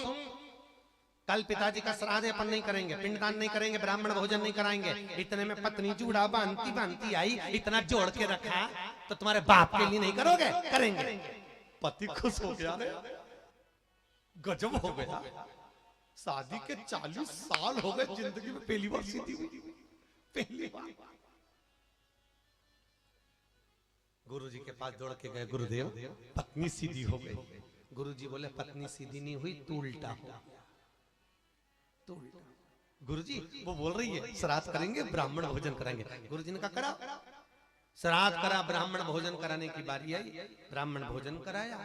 कल पिताजी का श्राद्ध अपन नहीं करेंगे, पिंडदान नहीं करेंगे, ब्राह्मण भोजन नहीं कराएंगे। इतने में पत्नी जूड़ा बांधती बांधती आई, इतना जोड़ के रखा, तो तुम्हारे बाप के लिए नहीं करोगे? करेंगे। पति खुश हो गया, गजब हो गया। शादी के 40 साल हो गए, जिंदगी में पहली बार सीधी हुई, पहली बार। गुरुजी के पास दौड़ के गए, गुरुदेव पत्नी सीधी हो गई। गुरुजी बोले, पत्नी सीधी नहीं हुई, तू उल्टा हो गया। गुरुजी वो बोल रही है श्राद्ध करेंगे, ब्राह्मण भोजन करेंगे। गुरुजी ने कहा, करा। श्राद्ध करा, ब्राह्मण भोजन कराने की बारी आई, ब्राह्मण भोजन कराया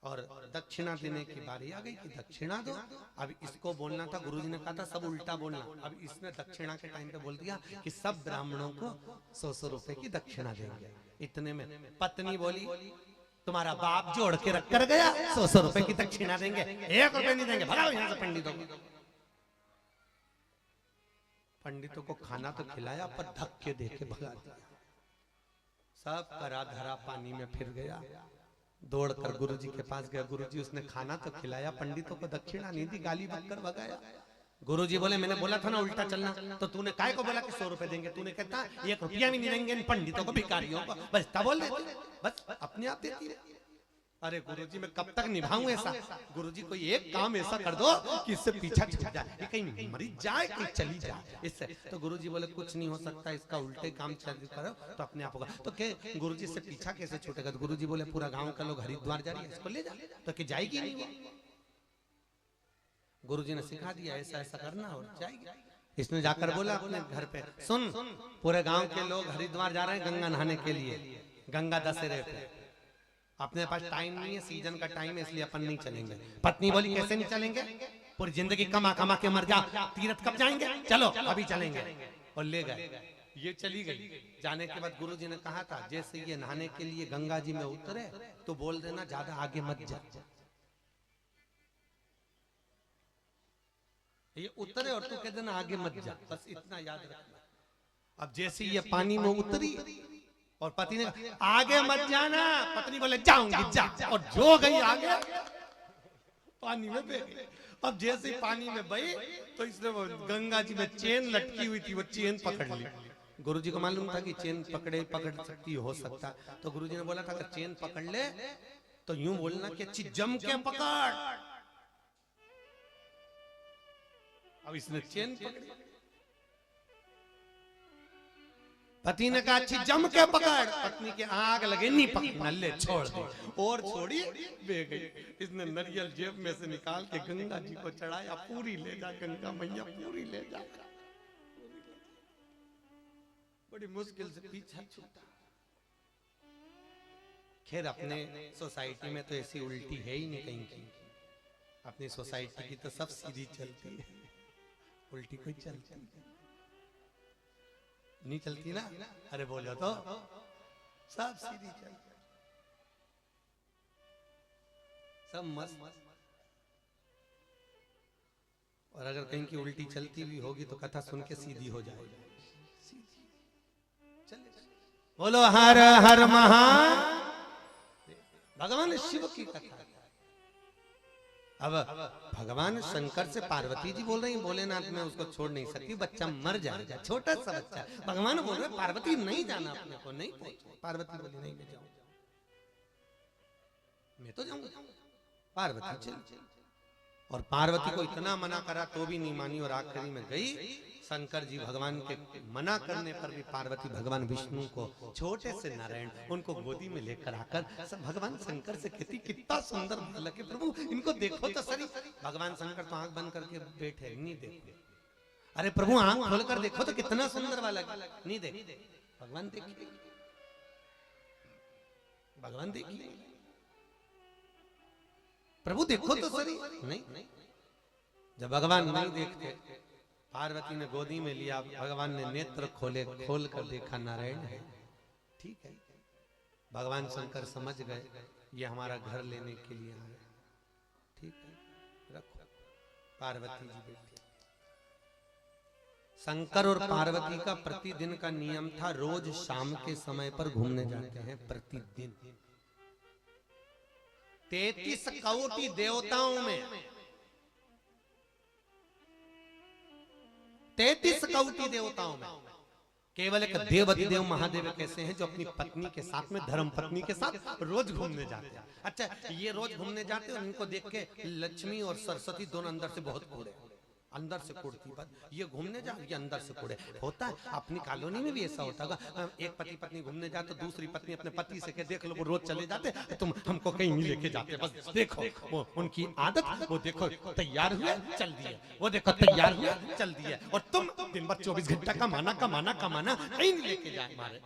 और दक्षिणा देने की बारी आ गई कि दक्षिणा दो। अब इसको बोलना था, गुरुजी ने कहा था सब उल्टा बोलना। अब इसने दक्षिणा के टाइम पे बोल दिया कि सब ब्राह्मणों को 100 रुपए की दक्षिणा देंगे। इतने में पत्नी बोली तुम्हारा बाप जोड़ के रख कर गया, 100 रुपए की दक्षिणा देंगे, 1 रुपए नहीं देंगे, भगाओ यहाँ से पंडितों को। पंडितों को खाना तो खिलाया पर धक्के दे के भगा दिया। सब करा धरा पानी में फिर गया। दौड़कर गुरुजी के पास गया, गुरुजी उसने खाना तो खिलाया, पंडितों को दक्षिणा नहीं दी, गाली बककर भगाया। गुरुजी बोले मैंने बोला था ना उल्टा चलना, तो तूने काय को बोला कि 100 रुपए देंगे, तूने कहता 1 रुपया भी नहीं देंगे इन पंडितों को, भिखारियों को, बस तब बोल देते, बस अपने आप देती है। अरे गुरुजी मैं कब तक निभाऊं ऐसा? गुरुजी कोई एक काम ऐसा कर दो कि इससे पीछा छूट जाए, ये कहीं मरी जाए कहीं चली जाए इससे। तो गुरुजी बोले कुछ नहीं हो सकता, इसका उल्टे काम चालू करो तो अपने आप होगा। तो के गुरुजी से पीछा कैसे छूटेगा? तो गुरुजी बोले पूरा गांव का लोग हरिद्वार जा रही है, इसको ले जा, तो कि जाएगी नहीं। गुरुजी ने सिखा दिया ऐसा ऐसा करना और जाएगी। इसने जाकर बोला अपने घर पे, सुन पूरे गांव के लोग हरिद्वार जा रहे हैं गंगा नहाने के लिए, गंगा दशहरे पे, अपने पास टाइम नहीं है, सीजन का टाइम है, इसलिए अपन नहीं चलेंगे। पत्नी बोली कैसे नहीं चलेंगे, पूरी जिंदगी कमा कमा के मर जा, तीर्थ कब जाएंगे, चलो अभी चलेंगे। और ले गए, ये चली गई। जाने के बाद गुरुजी ने कहा था जैसे ये नहाने के लिए गंगा जी में उतरे तो बोल देना ज्यादा आगे मत जा, ये उतरे और तू कह देना आगे मत जा, बस इतना याद रखना। अब जैसे ये पानी में उतरी और पति ने आगे मत जाना, पत्नी बोले जाऊंगी जा, और जो गई आगे पानी में बह गई। अब जैसे पानी में बही तो इसने वो गंगा जी में चेन लटकी हुई थी, वो चेन पकड़ ली। गुरुजी को मालूम था कि चेन पकड़ सकती हो सकता, तो गुरुजी ने बोला था अगर चेन पकड़ ले तो यूं बोलना कि अच्छी जम के पकड़। अब इसने चेन पकड़ी, पति ने कहा अच्छी जम के पकड़, पत्नी के आग लगे नहीं पकड़ी, नल्ले छोड़ दी और छोड़ी बह गई। इसने नारियल जेब में से निकाल के गंगा जी को चढ़ाया, पूरी ले जा गंगा मैया पूरी ले जा। बड़ी मुश्किल से पीछा छूटा। खैर अपने सोसाइटी में तो ऐसी उल्टी है ही नहीं कहीं की, अपनी सोसाइटी की तो सब सीधी चलती है, उल्टी कोई चलती नहीं चलती ना। अरे बोलो तो सब सीधी चलती, सब मस्त। और अगर कहीं की उल्टी चलती भी होगी तो कथा सुन के सीधी हो जाएगी। बोलो हर हर महा, भगवान शिव की कथा। अब भगवान शंकर से पार्वती जी बोल रही हैं भोलेनाथ मैं उसको छोड़ नहीं सकती, बच्चा मर जाएगा, छोटा सा बच्चा। भगवान बोल रहे पार्वती नहीं जाना, अपने को नहीं पहुंचे। पार्वती बोली नहीं मैं जाऊंगा, मैं तो जाऊंगा। पार्वती चली, और पार्वती को इतना मना करा तो भी नहीं मानी, और आखिरी में गई। शंकर जी भगवान के मना करने पर भी पार्वती भगवान विष्णु को छोटे से नारायण उनको गोदी में लेकर आकर सब भगवान शंकर से कहती कितना सुंदर बालक है प्रभु, इनको देखो तो सही। भगवान शंकर तो आंख बंद करके बैठे, नहीं देखो। अरे प्रभु आंख खोलकर देखो तो कितना सुंदर बालक, नहीं देख। भगवान देखिए, भगवान देखिए, प्रभु देखो तो सही। नहीं, जब भगवान नहीं देखते, पार्वती ने गोदी में लिया, भगवान ने नेत्र खोल कर देखा नारायण है। ठीक है, भगवान शंकर समझ गए ये हमारा घर लेने के लिए आए। ठीक है, रखो। पार्वती जी बैठी। शंकर और पार्वती का प्रतिदिन का नियम था, रोज शाम के समय पर घूमने जाते हैं प्रतिदिन। 33 कोटि देवताओं में 33 कोटि देवताओं में केवल एक देव महादेव कैसे हैं जो अपनी पत्नी के साथ में, धर्म पत्नी के साथ रोज घूमने जाते हैं। अच्छा, ये रोज घूमने जाते हैं और इनको देख के लक्ष्मी और सरस्वती दोनों अंदर से बहुत कूड़े, अंदर से कुड़ती बात, ये घूमने जा, ये अंदर से कुड़े। होता है अपनी कॉलोनी में भी ऐसा होता होगा, एक पति पत्नी घूमने जाए तो दूसरी पत्नी अपने पति से कहे देख लो वो रोज चले जाते, तुम हमको कहीं नहीं लेके जाते, बस देखो वो उनकी आदत, वो देखो तैयार हुए चल दिए, वो देखो तैयार हुए चल दिए, और तुम दिन भर 24 घंटा कमाना कहीं नहीं लेके जाए मारे।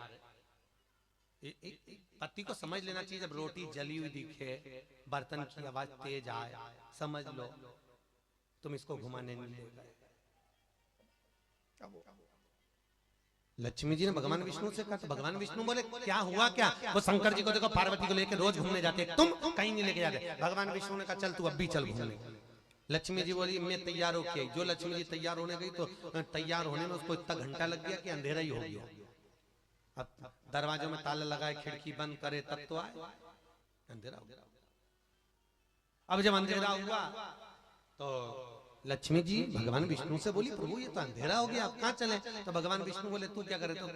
पति को समझ लेना चाहिए, जब रोटी जली हुई दिखे, बर्तन की आवाज तेज आए, समझ लो तुम इसको घुमाने नहीं ले गए। लक्ष्मी जी ने भगवान विष्णु से कहा, तो भगवान विष्णु बोले क्या हुआ क्या? वो शंकर जी को देखो पार्वती को लेकर रोज घूमने जाते, तुम कहीं नहीं लेके जाते। भगवान विष्णु ने कहा चल तू अब भी चल घूमने। लक्ष्मी जी बोली मैं तैयार होके, जो लक्ष्मी जी तैयार होने गई तो तैयार होने में उसको इतना घंटा लग गया कि अंधेरा ही हो गया। अब दरवाजों में ताला लगाए, खिड़की बंद करे, तब तो आए, अंधेरा हो गया। अब जब अंधेरा हुआ तो लक्ष्मी जी भगवान विष्णु से बोली प्रभु ये तो अंधेरा हो गया, अब कहाँ चले? तो भगवान विष्णु बोले तू क्या करे? तो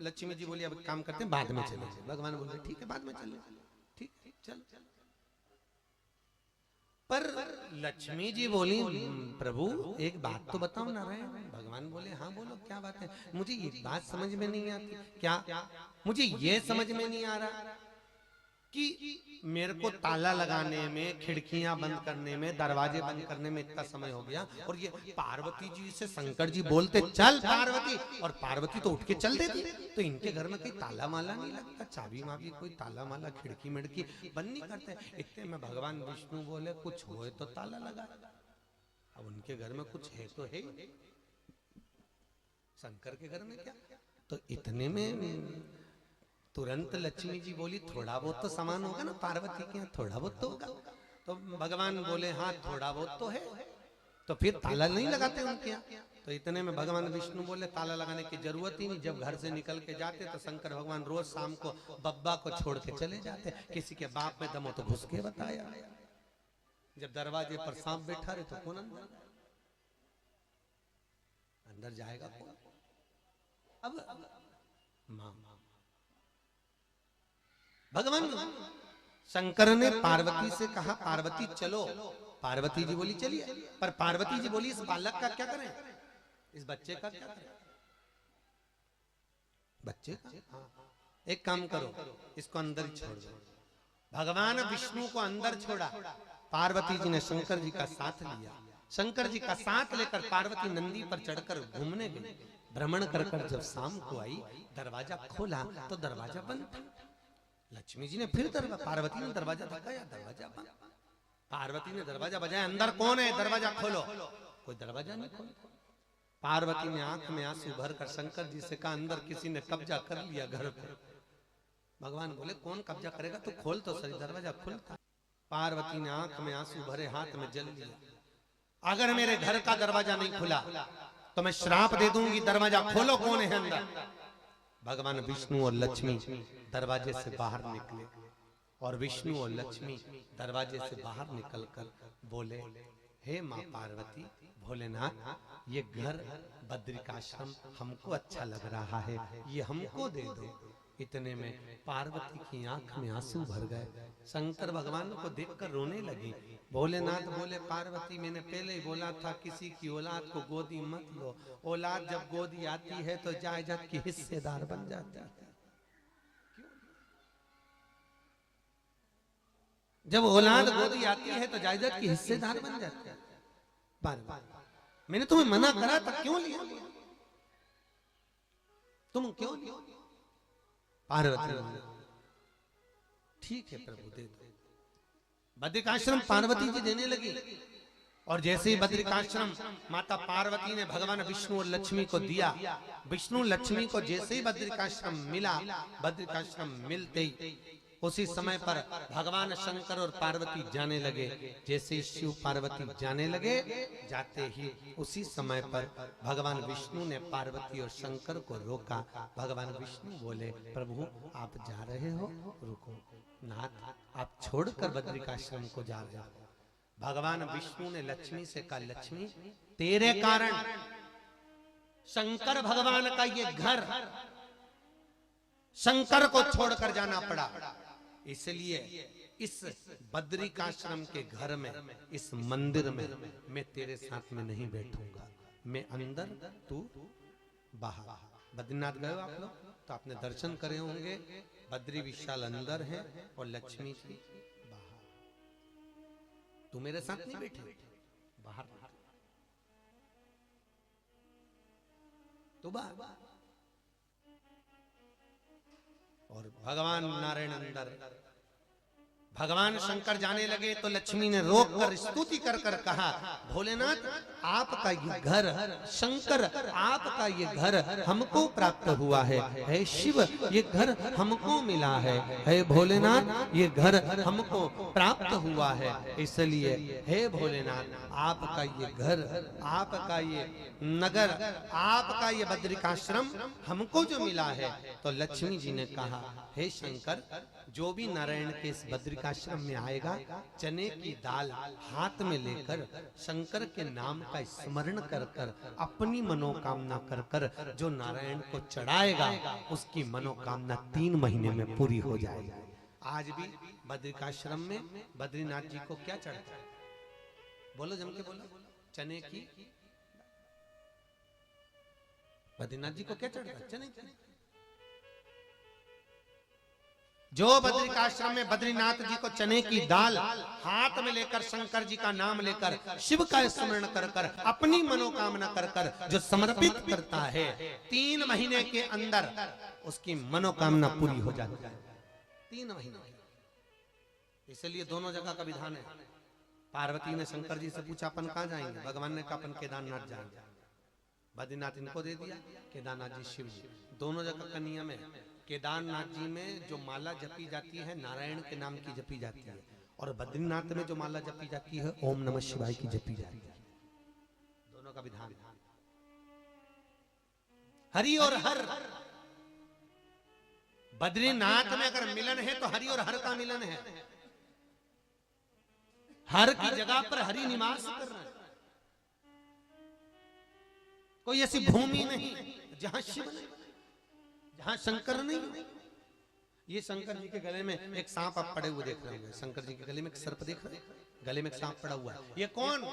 लक्ष्मी जी बोली अब काम करते हैं, बाद में चले। भगवान बोले ठीक है बाद में चले, ठीक है चल। पर लक्ष्मी जी बोली प्रभु एक बात तो बताओ ना रहे। भगवान बोले हाँ बोलो क्या बात है? मुझे ये बात समझ में नहीं आती। क्या? मुझे ये समझ में नहीं आ रहा कि मेरे को ताला लगाने में, खिड़कियां बंद करने में, दरवाजे बंद करने में इतना समय हो गया, और ये पार्वती जी से शंकर जी बोलते चल पार्वती, और पार्वती तो उठ के चल देती। तो इनके घर में कोई ताला माला नहीं लगता, चाबी माबी कोई ताला माला खिड़की मिड़की बंद नहीं करते। इतने में भगवान विष्णु बोले कुछ होए तो ताला लगा। अब उनके घर में कुछ है तो है, शंकर के घर में क्या? तो इतने में तुरंत लक्ष्मी जी बोली थोड़ा बहुत तो सामान होगा ना पार्वती के यहाँ, थोड़ा बहुत तो होगा। तो भगवान बोले हाँ थोड़ा बहुत तो है, तो फिर ताला नहीं लगाते उनके यहाँ। तो इतने में भगवान विष्णु बोले ताला लगाने की जरूरत ही नहीं। जब घर से निकल के जाते तो शंकर भगवान रोज शाम को बब्बा को छोड़ के चले जाते। किसी के बाप में दम हो तो घुस के बताया। जब दरवाजे पर सांप बैठा रहे तो कौन अंदर जाएगा कौन? अब मां भगवान शंकर ने पार्वती से कहा पार्वती चलो। पार्वती जी बोली चलिए। पर पार्वती जी बोली इस बालक का क्या करें, इस बच्चे का क्या करें? बच्चे का हाँ। एक काम करो इसको अंदर ही छोड़ दो। भगवान विष्णु को अंदर छोड़ा, पार्वती जी ने शंकर जी का साथ लिया। शंकर जी का साथ लेकर पार्वती नंदी पर चढ़कर घूमने गई। भ्रमण कर कर जब शाम को आई, दरवाजा खोला तो दरवाजा बंद था। लक्ष्मी जी ने फिर पार्वती ने दरवाजा धक्काया, दरवाजा बंद। पार्वती ने दरवाजा बजाया, अंदर कौन है? दरवाजा खोलो। कोई दरवाजा नहीं खोलता। पार्वती ने आंख में आंसू भरकर शंकर जी से कहा अंदर किसी ने कब्जा कर लिया घर पर। भगवान बोले कौन कब्जा करेगा, तो खोल तो सही, दरवाजा खुलता। पार्वती ने आंख में आंसू भरे, हाथ में जल लिया, अगर मेरे घर का दरवाजा नहीं खुला तो मैं श्राप दे दूंगी, दरवाजा खोलो कौन है अंदर। भगवान विष्णु और लक्ष्मी दरवाजे से बाहर निकले, और विष्णु और लक्ष्मी दरवाजे से बाहर निकलकर बोले हे माँ पार्वती, भोलेनाथ, ये घर बद्रिकाश्रम हमको अच्छा लग रहा है, ये हमको दे दो। इतने में पार्वती की आंख में आंसू भर गए। शंकर भगवान को देखकर रोने लगी। भोलेनाथ बोले पार्वती, मैंने पहले ही बोला था किसी की औलाद को गोदी मत लो। औलाद जब गोदी आती है तो जायदाद की हिस्सेदार बन जाती है। जब औलाद गोदी आती है तो जायदाद की हिस्सेदार बन जाती है। मैंने तुम्हें मना करा था, क्यों लिया? तुम क्यों लिया? पार्वती ठीक है प्रभु दे दो। बद्रिकाश्रम पार्वती जी देने लगी, और जैसे ही बद्रिकाश्रम माता पार्वती ने भगवान विष्णु और लक्ष्मी को दिया, विष्णु लक्ष्मी को जैसे ही बद्रिकाश्रम मिला, बद्रिकाश्रम मिलते ही उसी समय पर भगवान शंकर और पार्वती जाने लगे। जैसे ही शिव पार्वती जाने लगे, जाते ही उसी समय पर भगवान विष्णु ने पार्वती और शंकर को रोका। भगवान विष्णु बोले प्रभु आप जा रहे हो, रुको। नाथ आप छोड़कर बद्रिकाश्रम को जा रहे हो। भगवान विष्णु ने लक्ष्मी से कहा लक्ष्मी, तेरे कारण शंकर भगवान का ये घर शंकर को छोड़कर जाना पड़ा, इसलिए इस बद्रिकाश्रम के घर में, इस मंदिर में मैं तेरे साथ में नहीं बैठूंगा। मैं अंदर, तू बाहर। बद्रीनाथ गए हो आप लोग तो आपने दर्शन करे होंगे, बद्री विशाल अंदर है और लक्ष्मी जी बाहर। तू मेरे साथ नहीं बैठे, बाहर तो बाहर। और भगवान नारायण अंदर। भगवान शंकर जाने लगे तो लक्ष्मी ने रोक कर स्तुति कर कर कहा, भोलेनाथ आपका ये घर, शंकर आपका ये घर हमको प्राप्त हुआ है। हे शिव ये घर हमको मिला है। हे भोलेनाथ ये घर हमको प्राप्त हुआ है। इसलिए हे भोलेनाथ आपका ये घर, आपका ये नगर, आपका ये बद्रिकाश्रम हमको जो मिला है। तो लक्ष्मी जी ने कहा, हे शंकर जो भी नारायण के इस बद्रिकाश्रम में आएगा, चने की दाल हाथ में लेकर शंकर के नाम का स्मरण कर कर अपनी मनोकामना कर कर जो नारायण को चढ़ाएगा, उसकी मनोकामना 3 महीने में पूरी हो जाएगी। आज भी बद्रिकाश्रम में बद्रीनाथ जी को क्या चढ़ता है? बोलो जम के बोलो। चने की, बद्रीनाथ जी को क्या चढ़ता है? चने की। जो बद्रिकाश्रम में बद्रीनाथ जी को चने की दाल हाथ में लेकर शंकर जी का नाम लेकर शिव का स्मरण कर कर अपनी मनोकामना कर कर जो समर्पित करता है, 3 महीने के अंदर उसकी मनोकामना पूरी हो जाती है। 3 महीने। इसलिए दोनों जगह का विधान है। पार्वती ने शंकर जी से पूछा अपन कहाँ जाएंगे? भगवान ने कहा अपन केदारनाथ जाएंगे। बद्रीनाथ इनको दे दिया, केदारनाथ जी शिव जी। दोनों जगह का नियम है। केदारनाथ जी में जो माला जपी जाती है नारायण के नाम की जपी जाती है, और बद्रीनाथ में जो माला जपी जाती है ओम नमः शिवाय की जपी जाती है। दोनों का विधान। हरि और हर। बद्रीनाथ में अगर मिलन है तो हरि और हर का मिलन है। हर की जगह पर हरि निवास कर रहे हैं। कोई ऐसी भूमि नहीं जहां शिव नहीं, जहां शंकर नहीं। ये शंकर जी के गले में एक सांप आप पड़े हुए देख रहे होंगे। शंकर जी के गले में एक सर्प देख रहे हैं, गले में एक सांप पड़ा हुआ है। ये कौन?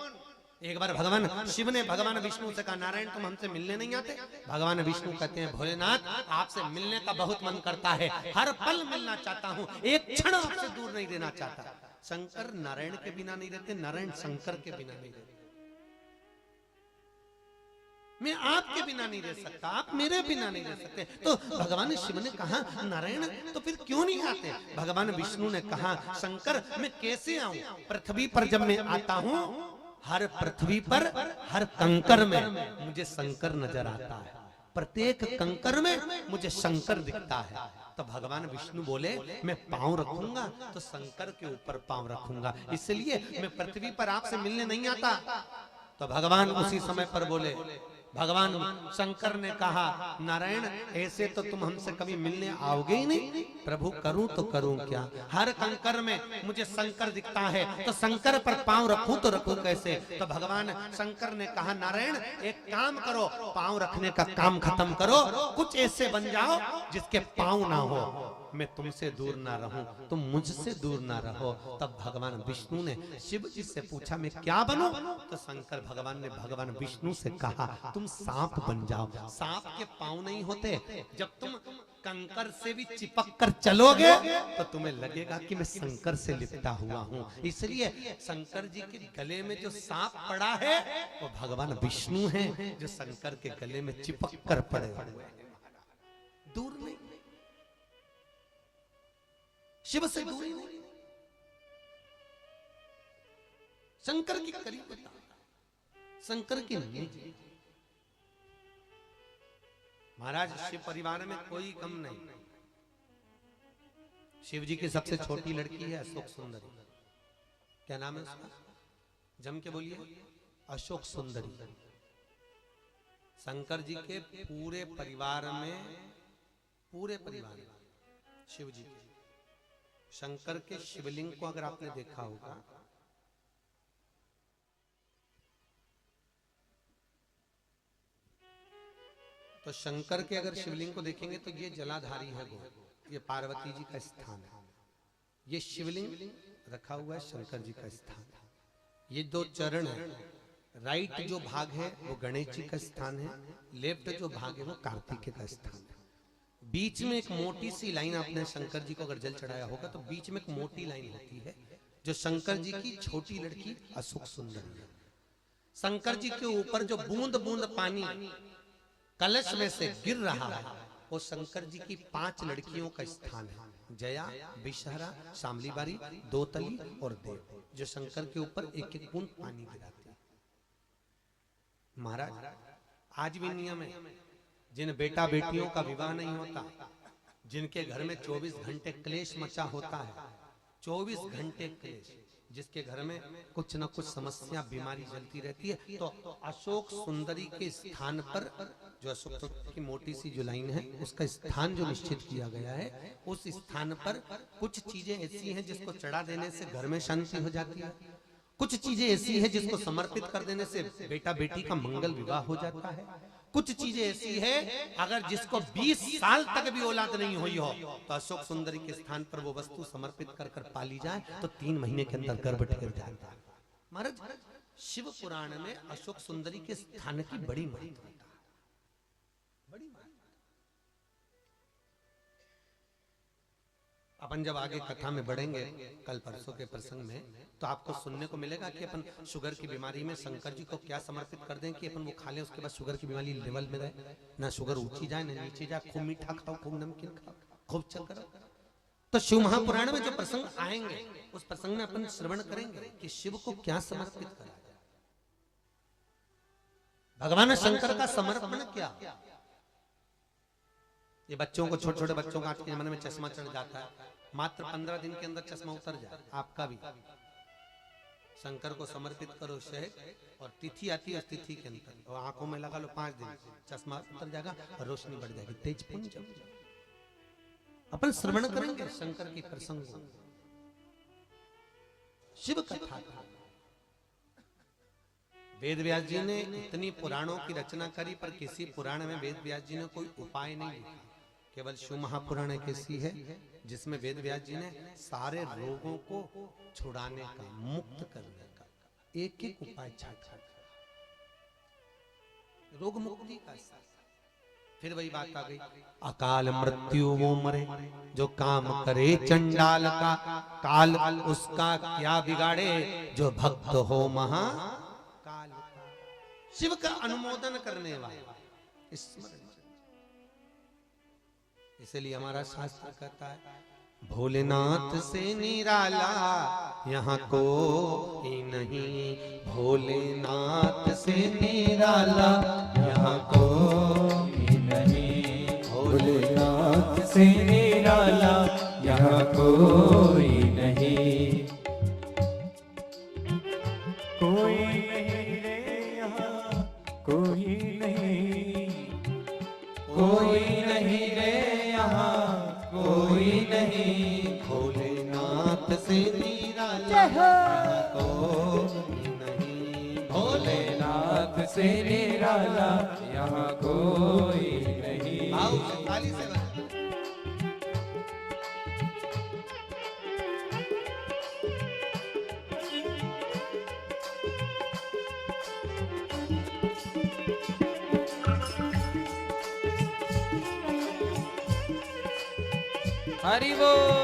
एक बार भगवान शिव ने भगवान विष्णु से कहा, नारायण तुम हमसे मिलने नहीं आते? भगवान विष्णु कहते हैं, भोलेनाथ आपसे मिलने का बहुत मन करता है, हर पल मिलना चाहता हूं, एक क्षण आपसे दूर नहीं रहना चाहता। शंकर नारायण के बिना नहीं रहते, नारायण शंकर के बिना नहीं रहते। मैं आपके बिना नहीं रह सकता, आप मेरे बिना नहीं रह सकते। तो भगवान शिव ने कहा, नारायण तो फिर क्यों नहीं आते? भगवान विष्णु ने कहा, शंकर मैं कैसे आऊं? पृथ्वी पर जब मैं आता हूं, हर पृथ्वी पर हर कंकर में मुझे शंकर नजर आता है। प्रत्येक कंकर में मुझे शंकर दिखता है। तो भगवान विष्णु बोले, मैं पांव रखूंगा तो शंकर के ऊपर पांव रखूंगा, इसलिए मैं पृथ्वी पर आपसे मिलने नहीं आता। तो भगवान उसी समय पर बोले, भगवान शंकर ने कहा, नारायण ऐसे तो तुम हमसे कभी मिलने आओगे ही नहीं। प्रभु करूं तो करूं क्या? हर कंकर में मुझे शंकर दिखता है, तो शंकर पर पांव रखूं तो रखूं कैसे? तो भगवान शंकर ने कहा, नारायण एक काम करो, पांव रखने का काम खत्म करो, कुछ ऐसे बन जाओ जिसके पांव ना हो, मैं तुमसे दूर ना रहूं, तुम मुझसे दूर ना रहो। तब भगवान विष्णु ने शिव जी से पूछा, मैं क्या बनूं? तो शंकर भगवान ने भगवान विष्णु से कहा, तुम सांप बन जाओ। सांप के पांव नहीं होते, जब तुम कंकर से भी चिपक कर चलोगे तो तुम्हें लगेगा कि मैं शंकर से लिपटा हुआ हूं। इसलिए शंकर जी के गले में जो सांप पड़ा है वो भगवान विष्णु है, जो शंकर के गले में चिपक कर पड़े हुए हैं, दूर नहीं, शिव से दूर नहीं, शंकर की करीब, शंकर की नहीं। महाराज शिव परिवार में कोई कम नहीं। शिव जी की सबसे छोटी लड़की है अशोक सुंदरी। क्या नाम है उसका? जम के बोलिए। अशोक सुंदरी। शंकर जी के पूरे परिवार में शिव जी, शंकर के शिवलिंग को अगर आपने देखा होगा, तो शंकर के अगर शिवलिंग को देखेंगे तो ये जलाधारी है वो, ये पार्वती जी का स्थान है। ये शिवलिंग रखा हुआ है शंकर जी का स्थान है। ये 2 चरण है, राइट जो भाग है वो गणेश जी का स्थान है, लेफ्ट जो भाग है वो कार्तिकेय का स्थान है। बीच में एक मोटी सी लाइन, आपने शंकर जी को अगर जल चढ़ाया होगा तो बीच में एक मोटी लाइन होती है, जो शंकर जी की छोटी लड़की अशोक सुंदरी है। शंकर जी के ऊपर जो बूंद बूंद पानी कलश में से गिर रहा है, वो शंकर जी की 5 लड़कियों का स्थान है, जया, विषहरा, शामलीबारी, दोतली और देव, जो शंकर के ऊपर एक एक बूंद पानी गिराते हैं। महाराज आज भी नियम है, जिन बेटा बेटियों का विवाह नहीं होता, जिनके घर में 24 घंटे क्लेश मचा होता है, 24 घंटे क्लेश, जिसके घर में कुछ न कुछ समस्या बीमारी चलती रहती है, तो अशोक सुंदरी के स्थान पर, जो अशोक सुंदरी की मोटी सी जो लाइन है, उसका स्थान जो निश्चित किया गया है, उस स्थान पर कुछ चीजें ऐसी हैं जिसको चढ़ा देने से घर में शांति हो जाती है, कुछ चीजें ऐसी हैं जिसको समर्पित कर देने से बेटा बेटी का मंगल विवाह हो जाता है, कुछ चीजें ऐसी है अगर जिसको 20 साल तक भी औलाद नहीं हुई हो, तो अशोक सुंदरी के स्थान पर वो वस्तु समर्पित कर कर पाली जाए तो 3 महीने के अंदर गर्भ टिक जाता है। महाराज शिव पुराण में अशोक सुंदरी के स्थान की बड़ी महत्वता है, बड़ी महत्वता। अपन जब आगे कथा में बढ़ेंगे कल परसों के प्रसंग में, तो आपको सुनने को मिलेगा कि अपन शुगर की बीमारी में शंकर जी को क्या समर्पित कर दें कि अपन वो खा लें, उसके बाद शुगर की बीमारी लेवल में रहे, ना शुगर ऊंची जाए ना नीचे जाए, खूब मीठा खाओ, खूब नमकीन खाओ, खूब चल करो। तो शिव महापुराण में जो प्रसंग आएंगे उस प्रसंग में अपन श्रवण करेंगे कि शिव को क्या समर्पित करा जाए, भगवान शंकर का समर्पण क्या। ये बच्चों को, छोटे छोटे बच्चों का आज के जमाने में चश्मा चढ़ जाता है, मात्र 15 दिन के अंदर चश्मा उतर जाए, आपका भी। शंकर को समर्पित करो शहद, और तिथि आती है उस तिथि के अंदर, और आंखों में लगा लो 5 दिन, चश्मा उतर जाएगा और रोशनी बढ़ जाएगी, तेज पुंज। अपन श्रवण करेंगे शंकर की प्रसंग, शिव कथा। वेद व्यास जी ने इतनी पुराणों की रचना करी, पर किसी पुराण में वेद व्यास जी ने कोई उपाय नहीं लिखा, केवल शिव महापुराण एक ऐसी है जिसमें वेद व्यास जी ने सारे रोगों को छुड़ाने का, मुक्त करने का एक एक उपाय छाटा, रोग मुक्ति का। फिर वही बात आ गई, अकाल मृत्यु वो मरे जो काम करे चंडाल का, काल उसका क्या बिगाड़े जो भक्त हो महाकाल का। शिव का अनुमोदन करने वाला, इसलिए हमारा शास्त्र कहता है, भोलेनाथ से निराला यहाँ कोई नहीं, भोलेनाथ से निराला यहाँ कोई नहीं, भोलेनाथ से निराला यहाँ कोई नहीं, कोई नहीं रे यहाँ कोई नहीं, कोई नहीं रे यहाँ कोई नहीं, भोलेनाथ से निराला यहाँ कोई नहीं, भोलेनाथ से निराला यहाँ कोई नहीं। आओ ताली से बजाओ। हरि बोल।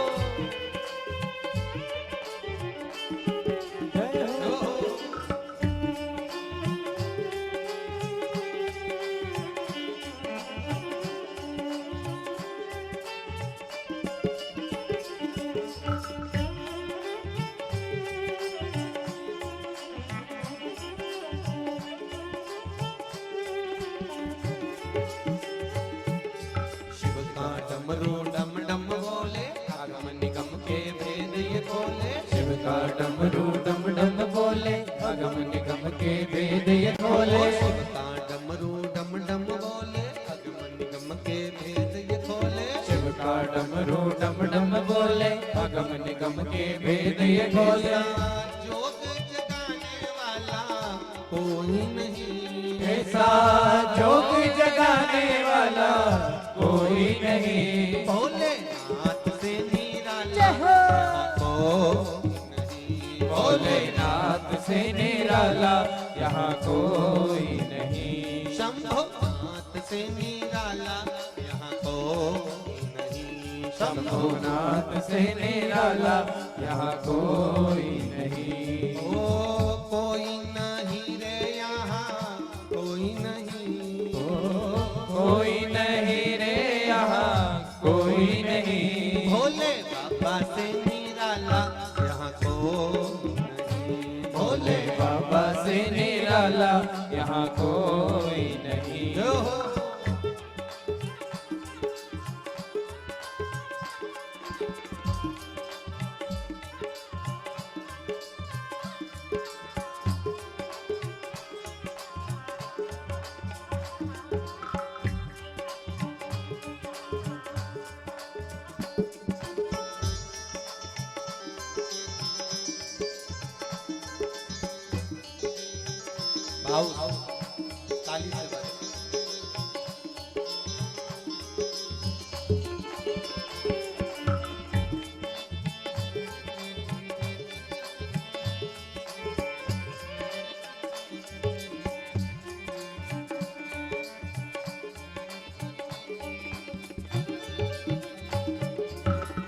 शिव का डमरू डम डम बोले, आगम निगम के भेद ये खोले, शिव का डमरू डम डम बोले, अगम निगम के भेद ये खोले, शिव का डमरू डम डम बोले, आगम निगम के भेद ये खोले, शिव का डमरू डम डम बोले, अगम निगम के भेद ये खोले। जोग जगाने वाला कोई नहीं, ऐसा जोग जगाने वाला कोई नहीं, भोलेनाथ से निराला यहाँ कोई नहीं, भोलेनाथ से निराला यहाँ कोई नहीं, शंभुनाथ से निराला यहाँ कोई नहीं, शंभुनाथ से निराला यहाँ कोई नहीं, ओ कोई नहीं रे यहाँ कोई नहीं, कोई नहीं रे निराला यहाँ कोई नहीं। जो हो भाव ताली से बजाओ।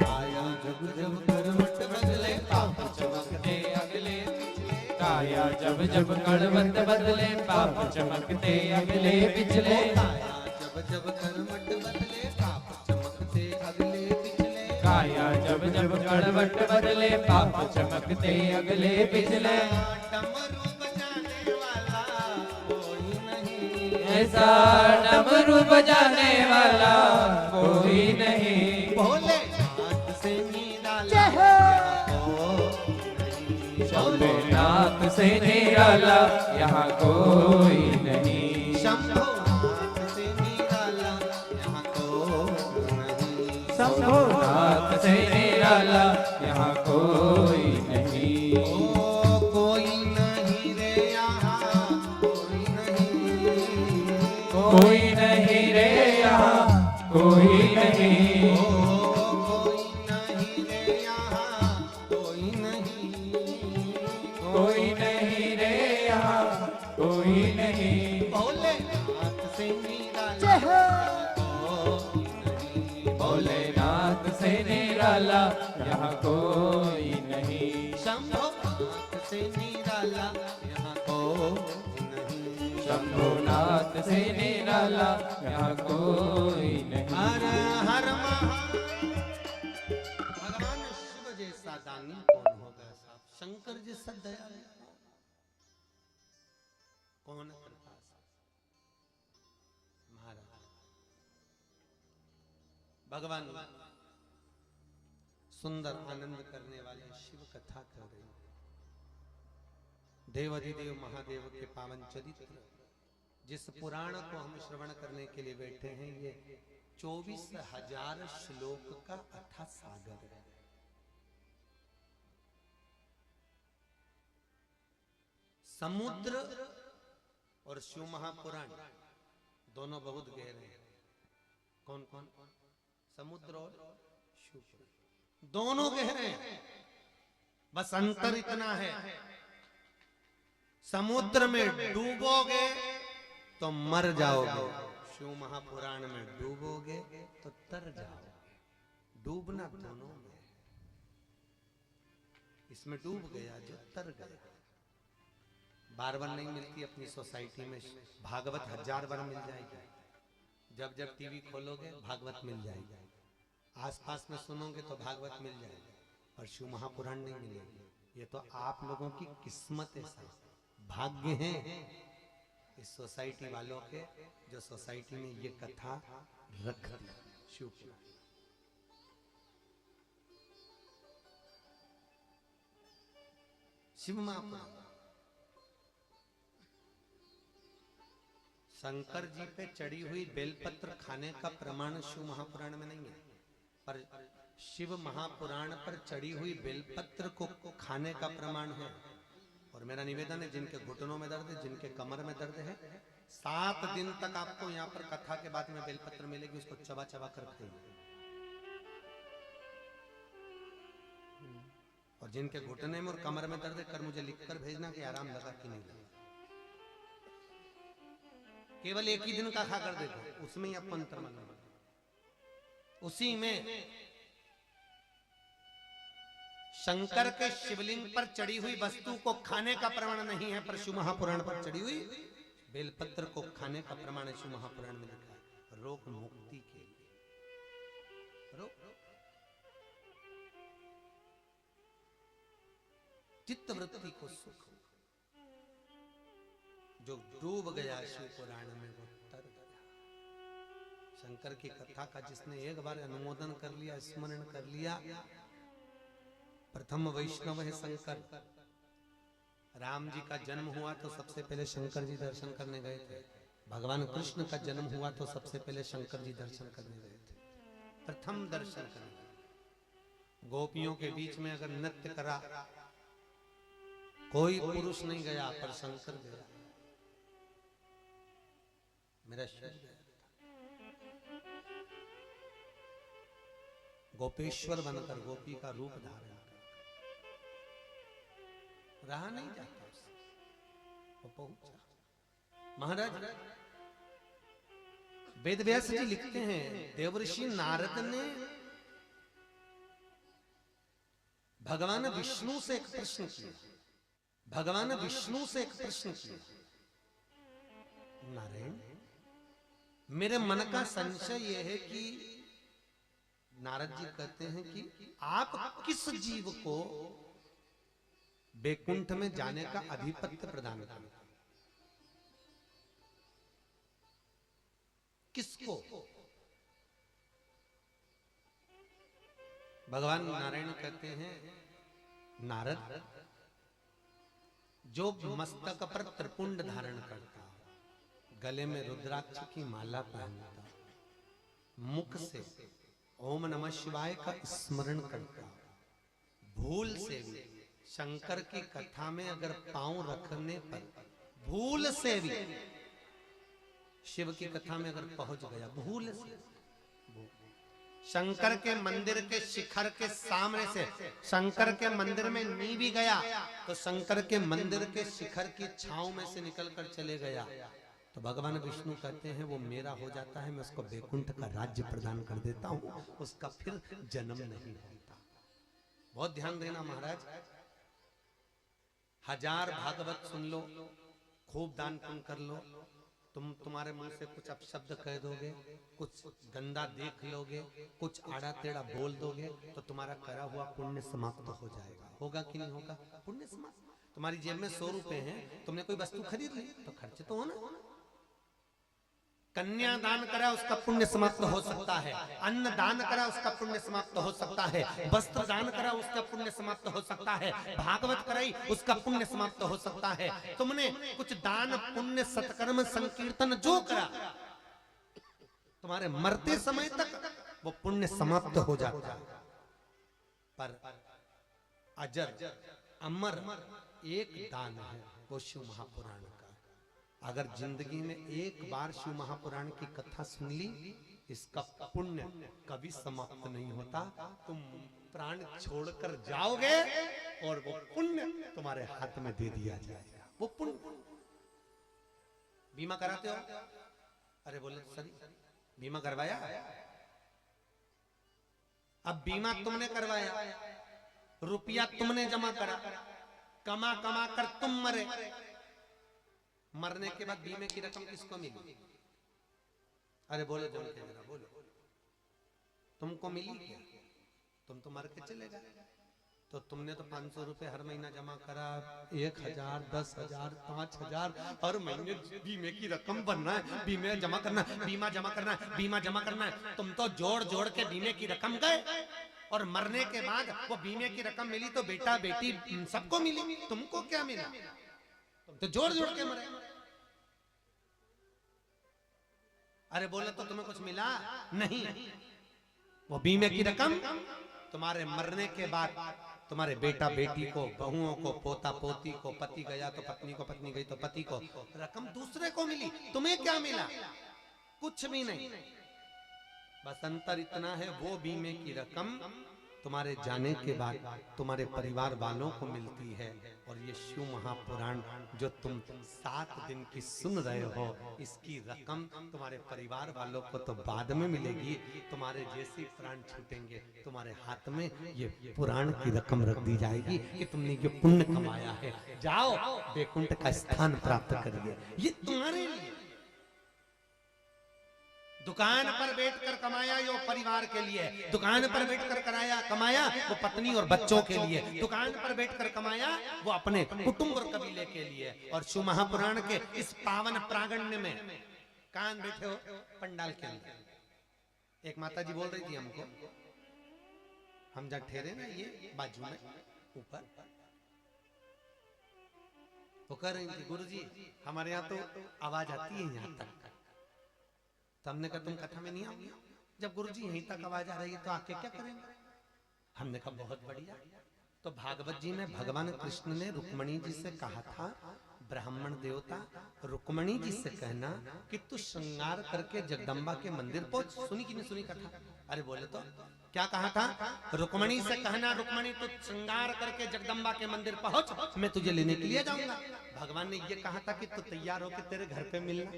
आया जब जब करवट बदले पाप चमकते अगले काया जब जब कड़वट बदले पाप चमकते अगले पिछले। काया जब जब करवट बदले पाप चमकते अगले पिछले। डमरू बजाने वाला कोई नहीं। ऐसा डमरू बजाने वाला कोई नहीं। भोले नाथ से निराला भोलेनाथ से निराला यहाँ कोई नहीं। शंभुनाथ से निराला यहाँ कोई नहीं। शंभुनाथ से निराला यहाँ कोई नहीं। ओ कोई नहीं रे यहाँ कोई नहीं। कोई नहीं रे यहाँ कोई नहीं। ओ कोई नहीं रे यहाँ कोई नहीं। कोई नहीं रे यहाँ कोई नहीं। भोलेनाथ से निराला कोई नहीं। भोलेनाथ से निराला यहाँ कोई नहीं। शंभुनाथ से निराला यहाँ कोई नहीं। शंभुनाथ से निराला यहाँ कोई नहीं। हर हर भगवान शिव जैसा दानी कौन होगा साहब? शंकर जैसा दयालु कौन कृपा महाराज। भगवान सुंदर आनंद करने वाले शिव कथा कर रहे हैं। देवाधिदेव महादेव के पावन चरित्र जिस पुराण को हम श्रवण करने के लिए बैठे हैं, ये 24,000 श्लोक का अथा सागर है। समुद्र और शिव महापुराण दोनों बहुत गहरे हैं। कौन कौन? समुद्र और शिव दोनों गहरे हैं, बस अंतर इतना है समुद्र में डूबोगे तो मर जाओगे, शिव महापुराण में डूबोगे तो तर जाओगे। डूबना दोनों में, इसमें डूब गया जो तर गया। बार बार नहीं मिलती अपनी सोसाइटी में, भागवत 1000 बार मिल जाएगी। जब जब टीवी खोलोगे भागवत मिल जाएगी, आसपास में सुनोगे तो भागवत मिल जाएगी, और शिव महापुराण नहीं मिलेगी। ये तो आप लोगों की किस्मत है, भाग्य है इस सोसाइटी वालों के, जो सोसाइटी में ये कथा रख दी शिव पुराण। शिव महापुराण शंकर जी पे चढ़ी हुई बेलपत्र खाने का प्रमाण शिव महापुराण में नहीं है, पर शिव महापुराण पर चढ़ी हुई बेलपत्र को खाने का प्रमाण है। और मेरा निवेदन है, जिनके घुटनों में दर्द है, जिनके कमर में दर्द है, 7 दिन तक आपको यहाँ पर कथा के बाद में बेलपत्र मिलेगी, उसको चबा चबा कर खाइए। और जिनके घुटने में और कमर में दर्द है, कर मुझे लिखकर भेजना कि आराम लगा कि नहीं लगा। केवल एक ही दिन का खा कर देखो, उसमें ही आपको अंतर मालूम, उसी में शंकर के शिवलिंग पर चढ़ी हुई वस्तु को खाने का प्रमाण नहीं है, पर शिव महापुराण पर चढ़ी हुई बेलपत्र को खाने का प्रमाण शिव महापुराण में लिखा है। रोग मुक्ति के लिए, चित्त वृत्ति को सुख, जो डूब गया शिव पुराण में वो तर गया। शंकर की कथा का जिसने एक बार अनुमोदन कर लिया, स्मरण कर लिया, प्रथम वैष्णव है शंकर। राम जी का जन्म हुआ तो सबसे पहले शंकर जी दर्शन करने गए थे। भगवान कृष्ण का जन्म हुआ तो सबसे पहले शंकर जी दर्शन करने गए थे, प्रथम दर्शन करने। गोपियों के बीच में अगर नृत्य करा कोई पुरुष नहीं गया, पर शंकर गया, मेरा शिव गया। गोपेश्वर बनकर गोपी का रूप धारण कर, रहा नहीं जाता उससे, वो पहुंचा। महाराज वेदव्यास जी लिखते हैं, देवर्षि नारद ने भगवान विष्णु से एक प्रश्न किया। भगवान विष्णु से एक प्रश्न किया, नारायण मेरे मन का संशय यह है कि नारद जी कहते हैं कि आप किस जीव को बैकुंठ में जाने का अधिपत्य प्रदान करते, किसको? भगवान नारायण कहते हैं, नारद जो मस्तक पर त्रिपुंड धारण करता, गले में रुद्राक्ष की माला पहनता, मुख से ओम नमः शिवाय का स्मरण करता, भूल से भी शंकर की कथा में अगर पांव रखने पर भूल से भी शिव की कथा में अगर पहुंच गया, भूल से शंकर के मंदिर के शिखर के सामने से शंकर के मंदिर में नी भी गया तो शंकर के मंदिर के शिखर की छांव में से निकलकर चले गया, तो भगवान विष्णु कहते हैं वो मेरा हो जाता है, मैं उसको बैकुंठ का राज्य प्रदान कर देता हूं, उसका फिर जन्म नहीं होता। बहुत ध्यान देना महाराज, 1000 भागवत सुन लो, खूब दान पुण्य कर लो, तुम्हारे मुंह से कुछ अपशब्द कह दोगे, कुछ गंदा देख लोगे, कुछ आड़ा टेढ़ा बोल दोगे, तो तुम्हारा करा हुआ पुण्य समाप्त हो जाएगा। होगा कि नहीं होगा? पुण्य समाप्त। तुम्हारी जेब में 100 रुपए हैं, तुमने कोई वस्तु खरीद ली तो खर्च तो होना। कन्या दान करा उसका पुण्य समाप्त हो सकता है, अन्न दान करा उसका पुण्य समाप्त हो सकता है, वस्त्र दान करा उसका पुण्य समाप्त हो सकता है, भागवत कराई उसका पुण्य समाप्त हो सकता है। तुमने कुछ दान पुण्य सत्कर्म संकीर्तन जो करा, तुम्हारे मरते समय तक वो पुण्य समाप्त हो जाता है। पर अजर अमर एक दान है, वो शिव महापुराण का। अगर जिंदगी में एक बार शिव महापुराण की कथा सुन ली, इसका पुण्य कभी समाप्त नहीं होता। तुम प्राण छोड़कर जाओगे और वो पुण्य तुम्हारे हाथ में दे दिया जाएगा। वो पुण्य। बीमा कराते हो? अरे बोले सर बीमा करवाया? अब बीमा तुमने करवाया, रुपया तुमने जमा करा, कमा कमा कर तुम मरे, मरने के बाद बीमे की रकम किसको मिली? अरे बोलो जम के जरा बोलो, तुमको मिली क्या? तुम तो मर के चले गए। तो तुमने तो 500 रुपए हर महीना जमा करा, 1000, 10,000, 5,000 हर महीने बीमे की रकम भरना है, बीमे जमा करना, बीमा जमा करना, बीमा जमा करना है। तुम तो जोड़ जोड़ के बीमे की रकम गए और मरने के बाद वो बीमे की रकम मिली तो बेटा बेटी सबको मिली, तुमको क्या मिला? तुम तो जोड़ जोड़ के मरे। अरे बोले तो तुम्हें कुछ मिला नहीं? वो बीमे की रकम तुम्हारे मरने के बाद तुम्हारे बेटा बेटी को, बहुओं को, पोता पोती को, पति गया तो पत्नी को, पत्नी गई तो पति को, रकम दूसरे को मिली, तुम्हें क्या मिला? कुछ भी नहीं। बस अंतर इतना है, वो बीमे की रकम तुम्हारे जाने के बाद तुम्हारे परिवार वालों को मिलती है। और ये शिव महापुराण जो तुम 7 दिन की सुन रहे हो, इसकी रकम तुम्हारे परिवार वालों को तो बाद में मिलेगी। तुम्हारे जैसे प्राण छूटेंगे तुम्हारे हाथ में ये पुराण की रकम रख दी जाएगी कि तुमने ये पुण्य कमाया है, जाओ बैकुंठ का स्थान प्राप्त करिए। ये तुम्हारे लिए दुकान पर बैठकर कमाया वो परिवार के लिए, दुकान पर बैठकर कमाया वो पत्नी और बच्चों के लिए, दुकान पर बैठकर कमाया वो अपने कुटुंब और कबीले के लिए। और शिव महापुराण के इस पावन प्रांगण्य में कान बैठे हो पंडाल के अंदर, एक माता जी बोल रही थी हमको, हम जब ठहरे ना ये बाजू में ऊपर, वो कह रही थी गुरु जी हमारे यहाँ तो आवाज आती है यहाँ तक। तो हमने कहा तुम कथा में नहीं आओगे? जब गुरुजी यहीं तक आवाज आ रही है तो आके क्या करेंगे? हमने कहा बहुत बढ़िया। तो भागवत जी में भगवान कृष्ण ने रुक्मणी जी से कहा था, ब्राह्मण देवता रुक्मणी जी से कहना कि तू श्रृंगार करके जगदम्बा के मंदिर पहुंच। सुनी कि नहीं सुनी कथा? अरे बोले तो क्या कहा था? रुक्मणी से कहना, रुक्मणी तू श्रृंगार करके जगदम्बा के मंदिर पहुंच, मैं तुझे लेने के लिए जाऊंगा। भगवान ने ये कहा था कि तू तैयार होके तेरे घर पे मिलना,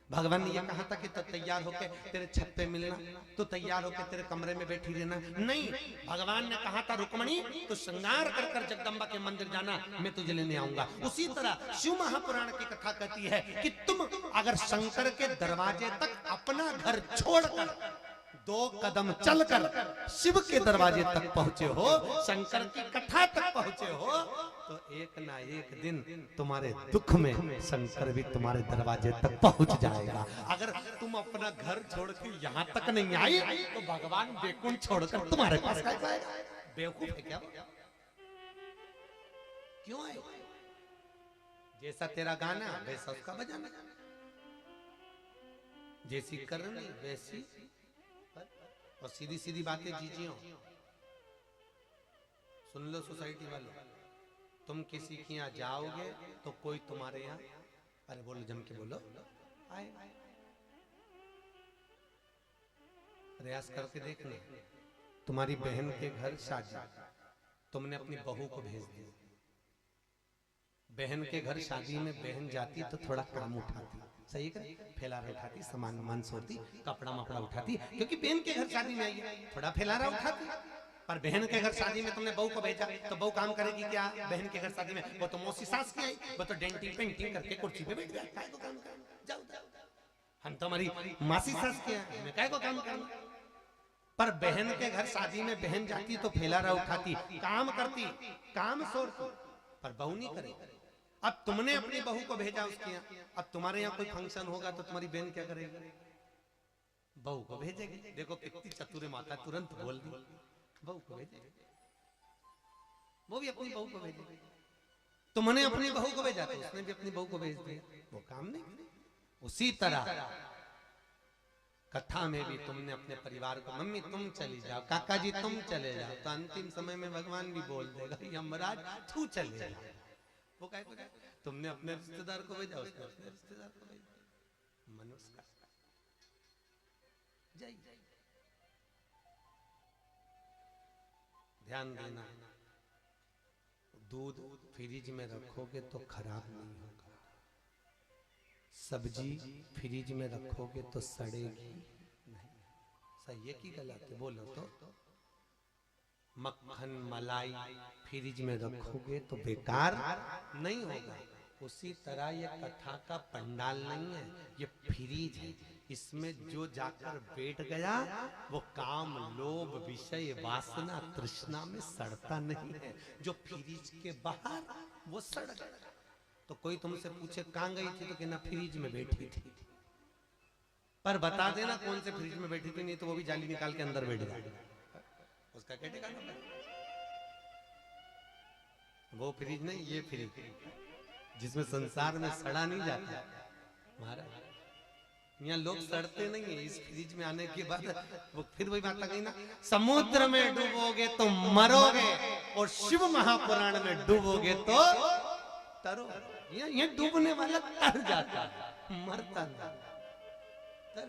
भगवान ने यह कहा था कि तो तैयार होके तेरे छत पे मिलना, तो तैयार होके तेरे कमरे में बैठी रहना। नहीं, भगवान ने कहा था रुक्मणी तो श्रृंगार कर कर जगदम्बा के मंदिर जाना, मैं तुझे लेने आऊंगा। उसी तरह शिव महापुराण की कथा कहती है कि तुम अगर शंकर के दरवाजे तक अपना घर छोड़कर 2 कदम चलकर शिव के दरवाजे तक पहुंचे हो, शंकर की कथा तक पहुंचे हो, तो एक ना एक दिन तुम्हारे दुख में शंकर भी तुम्हारे दरवाजे तक पहुंच जाएगा। अगर तुम अपना घर छोड़ के यहाँ तक नहीं आई तो भगवान बेकुंठ छोड़कर तुम्हारे पास आएगा। बेवकूफ है क्या? क्यों आए? जैसा तेरा गाना वैसा उसका बजाना, जैसी करनी वैसी, और सीधी सीधी बातें जीजियो। सुन लो सोसाइटी वालों, तुम किसी के यहाँ जाओगे तो कोई तुम्हारे यहाँ, अरे बोलो जम के बोलो, आए। प्रयास करके देखना, तुम्हारी बहन के घर शादी, तुमने अपनी बहू को भेज दिया। बहन के घर शादी में बहन जाती तो थोड़ा काम उठाती, सही है, फैलारा उठाती, सामान मान सोती, कपड़ा मपड़ा उठाती, क्योंकि बहन के घर शादी में आई है, थोड़ा फैलारा उठाती। पर बहन के घर शादी में तुमने बहू को भेजा तो बहू काम करेगी क्या? बहन के घर शादी में वो तो मौसी सास की आई, वो तो डेंटिंग पेंटिंग करके कुर्सी पे बैठ गया, काय को काम करना, जाओ हम तो हमारी मासी सास के हैं, हमें काय को काम करना। पर बहन के घर शादी में बहन जाती तो फैलारा उठाती, काम करती, काम सोरती, पर बहू नहीं करेगी। अब तुमने अपनी बहू को भेजा उसके यहाँ, अब तुम्हारे यहाँ कोई फंक्शन होगा तो तुम्हारी बहन क्या करेगी? बहू को भेजेगी। देखो कितनी चतुर माता, तुरंत बोल दी, बहू को भेजेगी, वो भी अपनी बहू को भेजेगी। तुमने अपनी बहू को भेजा तो उसने भी अपनी बहू को भेज दिया, वो काम नहीं। उसी तरह कथा में भी तुमने अपने परिवार को, मम्मी तुम चली जाओ, काका जी तुम चले जाओ, तो अंतिम समय में भगवान भी बोल देगा यमराज तू चले जा। वो क्या को तुमने अपने रिश्तेदार को भेजा, उसने अपने रिश्तेदार को भेजा। मनुष्य जाइए, ध्यान देना, दूध फ्रिज में रखोगे तो खराब नहीं होगा, सब्जी फ्रिज में रखोगे तो सड़ेगी नहीं। सही है कि गलत है? बोलो तो। मक्खन मलाई फ्रिज में रखोगे तो बेकार नहीं होगा। उसी तरह ये कथा का पंडाल नहीं है, ये फ्रिज है। इसमें जो जाकर बैठ गया वो काम, लोभ, विषय, वासना, तृष्णा में सड़ता नहीं है। जो फ्रिज के बाहर वो सड़ गया। तो कोई तुमसे पूछे कहां गई थी तो कहना फ्रिज में बैठी थी, पर बता देना कौन से फ्रिज में बैठी थी, नहीं तो वो भी जाली निकाल के अंदर बैठ जाएगा, उसका क्या ठिकाना है? वो फ्रिज नहीं, ये फ्रिज जिसमें संसार में सड़ा नहीं जाता महाराज। यहाँ लोग सड़ते नहीं है। इस फ्रिज में आने के बाद वो फिर वही बात आ गई ना, समुद्र में डूबोगे तो मरोगे और शिव महापुराण में डूबोगे तो तरो। ये डूबने वाला तर जाता है, मरता नहीं, तर।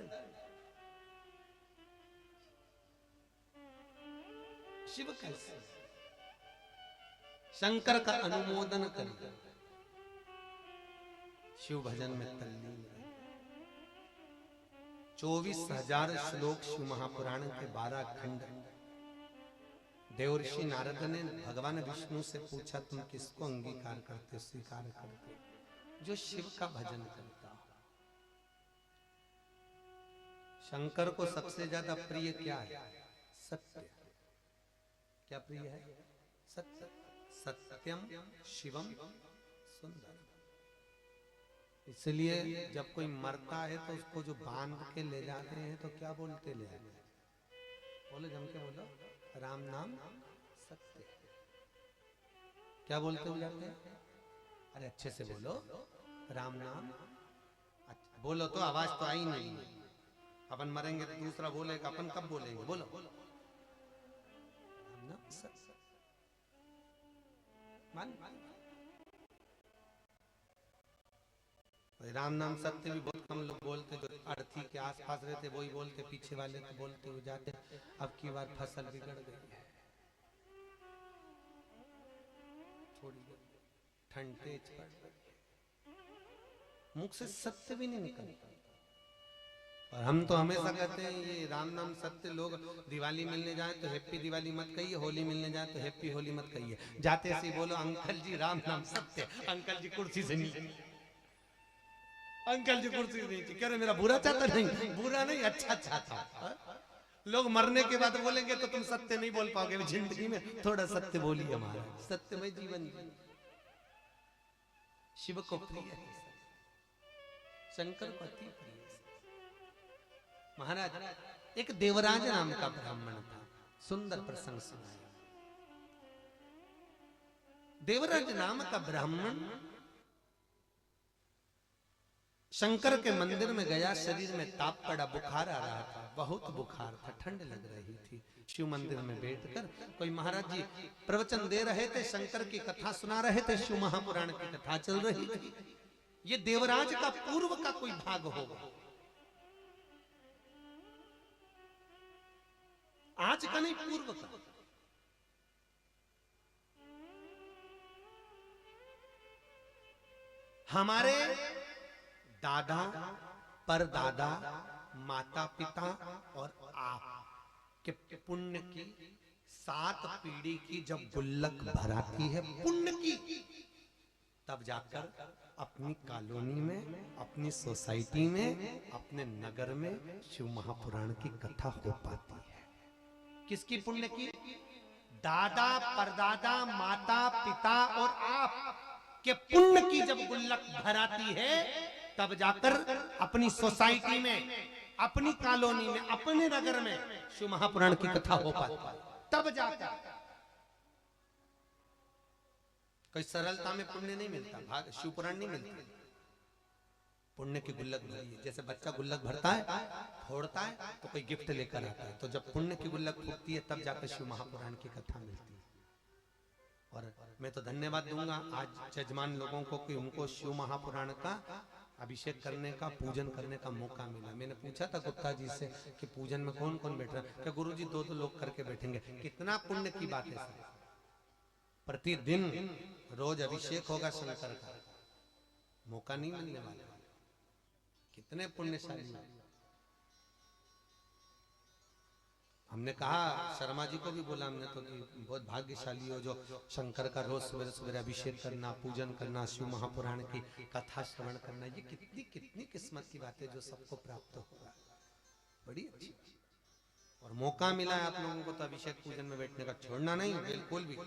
शिव कैसे? शंकर का अनुमोदन करिए, शिव भजन में तल्लीन। 24,000 श्लोक शिव महापुराण के 12 खंड। देवर्षि नारद ने भगवान विष्णु से पूछा, तुम किसको अंगीकार करते, स्वीकार करते? जो शिव का भजन करता हो। शंकर को सबसे ज्यादा प्रिय क्या है? सत्य। क्या प्रिय है? सत्य। सत्यम शिवम सुंदर। इसलिए जब कोई मरता है तो उसको जो बांध के ले जाते हैं तो क्या बोलते ले जाते हैं? बोलो जम के बोलो, राम नाम सत्य। क्या बोलते हो जाते हैं? अरे अच्छे से बोलो, राम नाम। अच्छा, बोलो तो, आवाज तो आई नहीं। अपन मरेंगे तो दूसरा बोलेगा, अपन कब बोलेंगे? बोलो राम नाम सत्य। मान राम नाम सत्य भी बहुत कम लोग बोलते, जो अर्थी के आसपास रहते वही बोलते, पीछे वाले तो बोलते हो जाते। अब की बार फसल बिगड़ गई है, थोड़ी ठंड तेज पड़ गई, मुख से सत्य भी नहीं निकलता। और हम तो हमेशा कहते हैं ये राम नाम सत्य। लोग दिवाली मिलने जाए तो हैप्पी दिवाली मत कहिए, होली मिलने जाए तो हैप्पी होली मत कहिए, जाते ऐसे बोलो अंकल जी राम नाम सत्य। अंकल जी कुर्सी से नीचे, अंकल जी कुर्सी से नीचे। कह रहे मेरा बुरा चाहता? नहीं, बुरा नहीं, अच्छा चाहता। लोग मरने के बाद बोलेंगे तो तुम सत्य नहीं बोल पाओगे। जिंदगी में थोड़ा सत्य बोलिए। हमारा सत्यमय जीवन जी। शिव को प्रिय है, शंकर को अति प्रिय है। महाराज, एक देवराज नाम का ब्राह्मण था, सुंदर प्रसंग सुनाया। देवराज नाम का ब्राह्मण शंकर के मंदिर में गया, शरीर में ताप पड़ा, बुखार आ रहा था, बहुत बुखार था, ठंड लग रही थी। शिव मंदिर में बैठकर कोई महाराज जी प्रवचन दे रहे थे, शंकर की कथा सुना रहे थे, शिव महापुराण की कथा चल रही थी। ये देवराज का पूर्व का कोई भाग होगा, आज का नहीं, पूर्व का। हमारे दादा, परदादा, माता पिता और आप के पुण्य की 7 पीढ़ी की जब गुल्लक भराती है पुण्य की, तब जाकर अपनी कॉलोनी में, अपनी सोसाइटी में, अपने नगर में शिव महापुराण की कथा हो पाती है। किसकी पुण्य की? दादा, परदादा, माता पिता और आप के पुण्य की जब गुल्लक भराती है, तब जाकर अपनी सोसाइटी में, अपनी कॉलोनी में, अपने नगर में शिव महापुराण की कथा हो पाती है। तब जाकर कोई सरलता में पुण्य नहीं मिलता, भाग शिव पुराण नहीं मिलता। पुण्य की गुल्लक भरी है। जैसे बच्चा गुल्लक भरता है, फोड़ता है तो कोई गिफ्ट लेकर आता है, तो जब पुण्य की गुल्लक फूटती है तब जाकर शिव महापुराण की कथा मिलती है। और मैं तो धन्यवाद दूंगा आज जजमान लोगों को कि उनको शिव महापुराण का अभिषेक करने का, पूजन करने का मौका मिला। मैंने पूछा था गुप्ता जी से कि पूजन में कौन कौन बैठ रहा है? क्या गुरुजी 2 लोग करके बैठेंगे। कितना पुण्य की बात है सर। प्रतिदिन रोज अभिषेक होगा शंकर का, मौका नहीं मिलने वाला। कितने पुण्यशाली। हमने कहा, शर्मा जी को भी बोला हमने तो कि बहुत भाग्यशाली हो जो शंकर का रोज सवेरे सवेरे अभिषेक करना, पूजन करना, शिव महापुराण की कथा श्रवण करना, ये कितनी कितनी किस्मत की बात है जो सबको प्राप्त होगा। बड़ी अच्छी। और मौका मिला है आप लोगों को तो अभिषेक पूजन में बैठने का, छोड़ना नहीं बिल्कुल भी।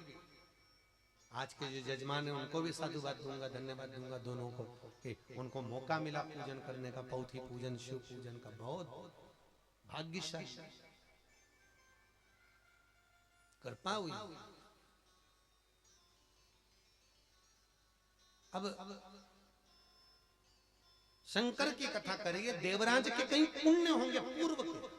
आज के जो जजमान है उनको भी साधुवाद दूंगा, धन्यवाद दूंगा दोनों को कि उनको मौका मिला पूजन करने का, पौथी पूजन, शिव पूजन का। बहुत भाग्यशाली, कृपा हुई। अब शंकर की कथा करिए, देवराज के कई पुण्य होंगे पूर्व के।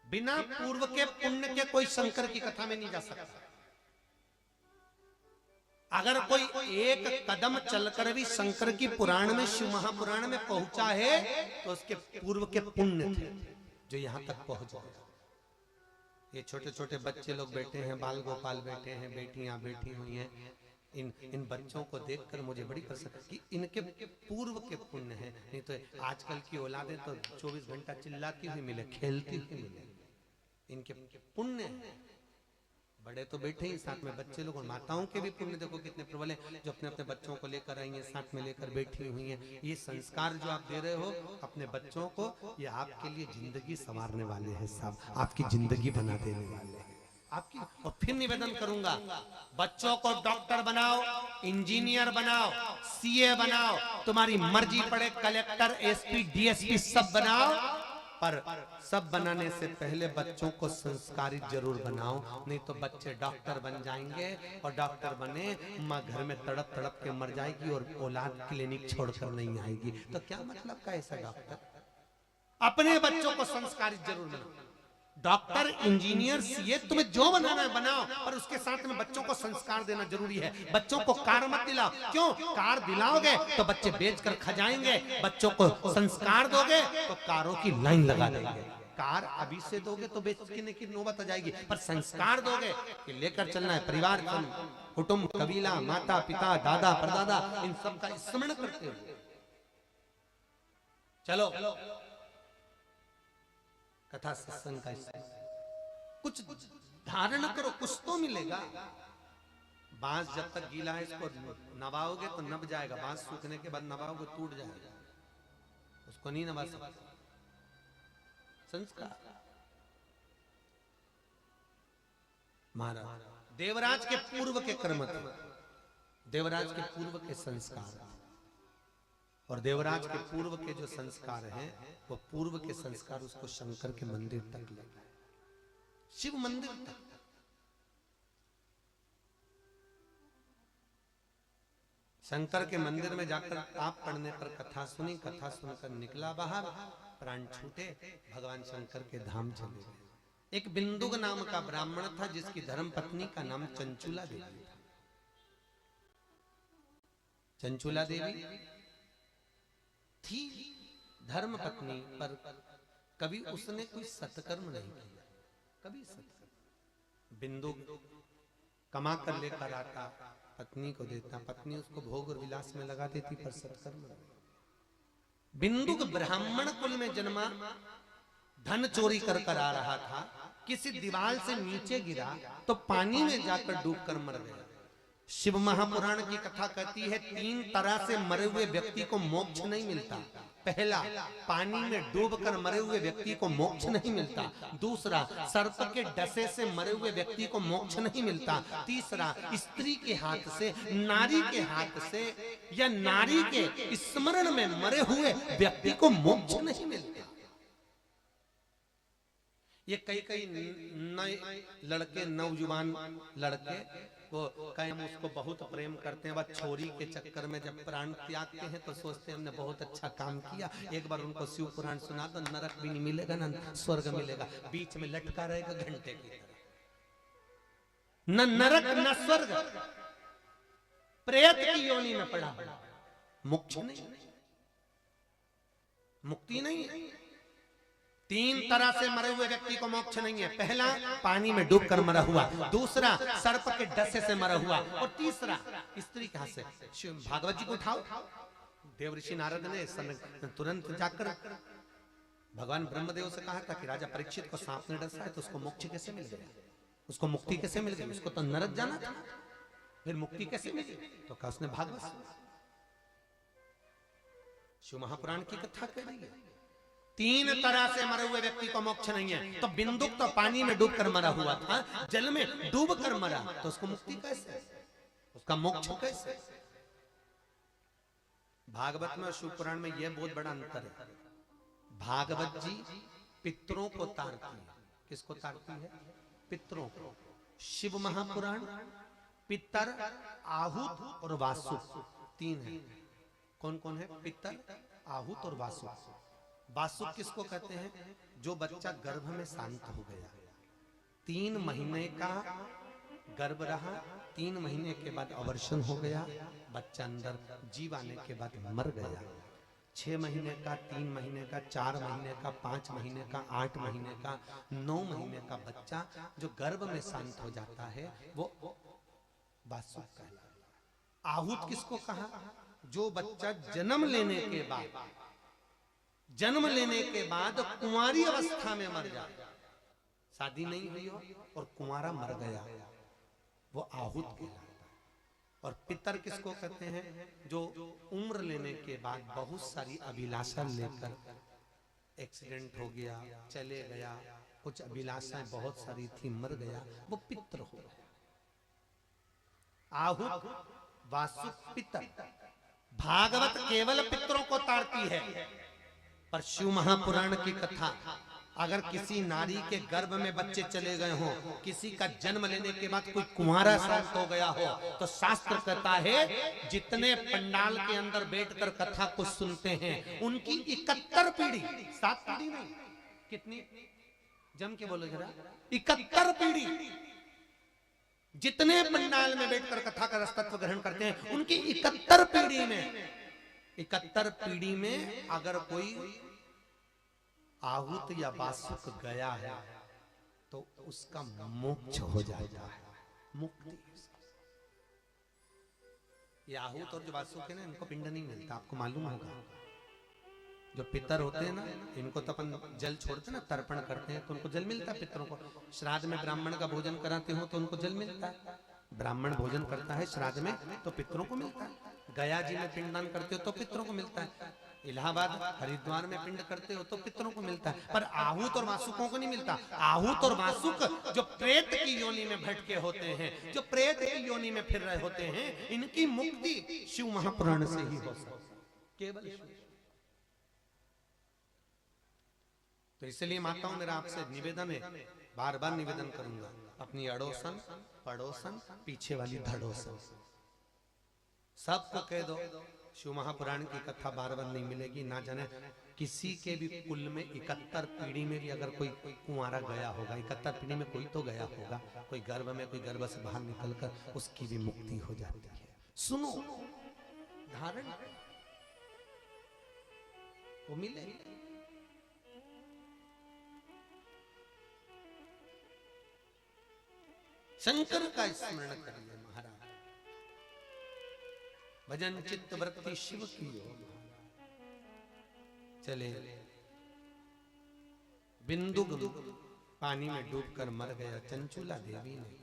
बिना पूर्व के पुण्य के कोई शंकर की कथा में नहीं जा सकता। अगर कोई एक कदम चलकर भी शंकर की पुराण में, शिव महापुराण में पहुंचा है तो उसके पूर्व के पुण्य थे जो यहां तक पहुंच गए। ये छोटे छोटे बच्चे लोग बैठे हैं, बाल गोपाल बैठे हैं, बेटियां बैठी हुई हैं, इन बच्चों को देखकर मुझे बड़ी प्रसन्न कि इनके पूर्व के पुण्य हैं। नहीं तो आजकल की औलादें तो 24 घंटा चिल्लाती हुई मिले, खेलती हुई मिले। इनके पुण्य बड़े तो बैठे ही साथ में बच्चे लोग, और माताओं के भी पुण्य देखो कितने प्रबल हैं, जो अपने अपने बच्चों को लेकर आई हैं, साथ में लेकर बैठी हुई हैं। ये संस्कार जो आप दे रहे हो अपने बच्चों को, ये आपके लिए जिंदगी संवारने वाले हैं साहब, आपकी जिंदगी बना देने वाले हैं आपकी। और फिर निवेदन करूंगा, बच्चों को डॉक्टर बनाओ, इंजीनियर बनाओ, सीए बनाओ, तुम्हारी मर्जी पड़े कलेक्टर, एसपी, डीएसपी सब बनाओ, पर सब बनाने से पहले बच्चों को संस्कारित जरूर बनाओ, नहीं तो बच्चे डॉक्टर बन जाएंगे, और डॉक्टर बने माँ घर में तड़प तड़प के मर जाएगी और औलाद क्लिनिक छोड़कर नहीं आएगी, तो क्या मतलब का ऐसा डॉक्टर? अपने बच्चों को संस्कारित जरूर बनाओ, डॉक्टर, इंजीनियर, सीए, तुम्हें जो बनाना है बनाओ, पर उसके साथ में बच्चों को संस्कार देना जरूरी है। बच्चों को कार मत दिलाओ, क्यों? कार दिलाओगे तो बच्चे बेचकर खा जाएंगे, बच्चों को संस्कार दोगे तो कारों की लाइन लगा देंगे। कार अभी से दोगे तो बेचने की नौबत आ जाएगी, पर संस्कार दोगे कि लेकर चलना है, परिवार, कुटुंब, कबीला, माता पिता, दादा परदादा, इन सब का स्मरण करते हो। चलो कथा सत्संग का कुछ धारण करो, कुछ तो मिलेगा। बांस जब तक गीला है इसको नवाओगे तो नब जाएगा, बांस सूखने के बाद नवाओगे टूट जाएगा, उसको नहीं नवा सकते। संस्कार महाराज देवराज के पूर्व के कर्म थे, देवराज के पूर्व के संस्कार, और देवराज के पूर्व के जो संस्कार हैं वो पूर्व के संस्कार उसको शंकर के मंदिर तक ले गए, शिव मंदिर तक। शंकर के मंदिर में जाकर आप पढ़ने पर कथा सुनी, कथा सुनकर निकला बाहर, प्राण छूटे, भगवान शंकर के धाम चले गए। एक बिंदुक नाम का ब्राह्मण था जिसकी धर्म पत्नी का नाम चंचुला देवी था। चंचुला देवी थी धर्म पत्नी, पर कभी उसने कोई सत्कर्म नहीं किया, कभी सत्कर्म। बिंदुक कमा कर लेकर आता, पत्नी को देता, पत्नी उसको भोग और विलास में लगा देती, पर सत्कर्म नहीं। बिंदुक ब्राह्मण कुल में जन्मा, धन चोरी कर कर आ रहा था, किसी दीवार से नीचे गिरा तो पानी में जाकर डूबकर मर गया। शिव महापुराण की कथा कहती है 3 तरह से मरे हुए व्यक्ति को मोक्ष नहीं मिलता। पहला, पानी में डूबकर मरे हुए व्यक्ति को मोक्ष नहीं मिलता। दूसरा, सर्प के डसे से मरे हुए व्यक्ति को मोक्ष नहीं मिलता। तीसरा, स्त्री के हाथ से, नारी के हाथ से या नारी के स्मरण में मरे हुए व्यक्ति को मोक्ष नहीं मिलता। ये कई नए लड़के, नौजवान लड़के वो कहीं हम उसको बहुत प्रेम करते हैं, वह छोरी के चक्कर में जब प्राण त्यागते हैं तो सोचते हैं हमने बहुत अच्छा काम किया। एक बार उनको शिव पुराण सुना तो नरक भी नहीं मिलेगा ना स्वर्ग मिलेगा, बीच में लटका रहेगा घंटे की तरह, न नरक न स्वर्ग, प्रेत की योनि में पड़ा, मुक्ति नहीं, मुक्ति नहीं है। 3 तरह से मरे हुए व्यक्ति को मोक्ष नहीं है। पहला, पानी में डूबकर मरा हुआ। दूसरा, सर्प के डसे से मरा हुआ। और तीसरा, स्त्री के हाथ से। भागवत जी को उठाओ, देवऋषि नारद ने तुरंत जाकर भगवान ब्रह्मदेव से कहा था कि राजा परीक्षित को सांप ने डसा है तो उसको मोक्ष कैसे मिल गया, उसको मुक्ति कैसे मिल गई, उसको तो नरक जाना था, फिर मुक्ति कैसे मिली? तो कहा उसने भागवत। शिव महापुराण की कथा कह रही है 3 तरह से मरे हुए व्यक्ति को मोक्ष नहीं है। तो बिंदुक तो पानी में डूबकर मरा हुआ था, जल में डूबकर मरा, तो उसको मुक्ति कैसे, उसका मोक्ष कैसे? भागवत में और शिव पुराण में यह बहुत बड़ा अंतर है। भागवत जी पितरों को तारती है। किसको तारती है? पितरों को। शिव महापुराण पितर, आहूत और वासुक 3 है। कौन कौन है? पितर, आहूत और वासुक। वासुक किसको कहते हैं? जो बच्चा गर्भ में शांत हो गया, 3 महीने का गर्भ रहा, 3 महीने के बाद अवर्षण हो गया, बच्चा अंदर जीव आने के बाद मर गया। 6 महीने का, 3 महीने का, 4 महीने का, 5 महीने का, 8 महीने का, 9 महीने का बच्चा जो गर्भ में शांत हो जाता है वो वासुक कहलाता है। आहूत किसको कहा? जो बच्चा जन्म लेने के बाद कुंवारी अवस्था में मर जाए, शादी नहीं हुई हो और कुंवारा मर गया, वो आहूत कहलाता है। और पितर किसको कहते हैं? जो उम्र लेने के बाद बहुत सारी अभिलाषा लेकर एक्सीडेंट हो गया, चले गया, कुछ अभिलाषाएं बहुत सारी थी, मर गया, वो पितर हो गया। आहूत, वासुक, पितर। भागवत केवल पितरों को ताड़ती है, पर शिव महापुराण की कथा, अगर किसी नारी के गर्भ में बच्चे चले गए हों, किसी का जन्म लेने के बाद कोई कुंवारा शांत हो गया हो, तो शास्त्र कहता है जितने पंडाल के अंदर बैठकर कथा को सुनते हैं उनकी 71 पीढ़ी, 7 पीढ़ी नहीं, कितनी, जम के बोलो जरा, 71 पीढ़ी, जितने पंडाल में बैठकर कथा का रसतत्व ग्रहण करते हैं उनकी 71 पीढ़ी में, 71 पीढ़ी में अगर कोई आहूत या वासुक गया है तो उसका मोक्ष हो जाता है, मुक्ति। ये आहूत और जो वासुक है ना, इनको पिंड नहीं मिलता, आपको मालूम होगा। जो पितर होते हैं ना, इनको तो अपन जल छोड़ते हैं ना, तर्पण करते हैं तो उनको जल मिलता है। पितरों को श्राद्ध में ब्राह्मण का भोजन कराते हो तो उनको जल मिलता है। ब्राह्मण भोजन करता है श्राद्ध में तो पितरों को मिलता है। गया जी में पिंडदान करते हो तो पितरों को मिलता है। इलाहाबाद हरिद्वार में पिंड करते हो तो पितरों को मिलता है, पर आहूत और वासुकों को नहीं मिलता। आहूत और वासुक जो प्रेत की योनि में भटके होते हैं, जो प्रेत की योनि में फिर रहे होते हैं, इनकी मुक्ति शिव महापुराण से ही हो सकती है, केवल शिव। तो इसलिए माताओं, मेरा आपसे निवेदन है, बार बार निवेदन करूंगा, अपनी अड़ोसन पड़ोसन पीछे वाली धड़ोसन सबको कह दो, शिव महापुराण की कथा बार बार नहीं मिलेगी। ना जाने किसी के भी कुल में 71 पीढ़ी में भी अगर कोई कुंवारा गया होगा, 71 पीढ़ी में कोई तो गया होगा, कोई गर्भ में, कोई गर्भ से बाहर निकलकर उसकी भी मुक्ति हो जाती है। सुनो, धारण वो मिले। शंकर का स्मरण करिए महाराज, भजन चित्त वृत्ति शिव की हो। चले बिंदु पानी में डूबकर मर गया चंचूला देवी ने।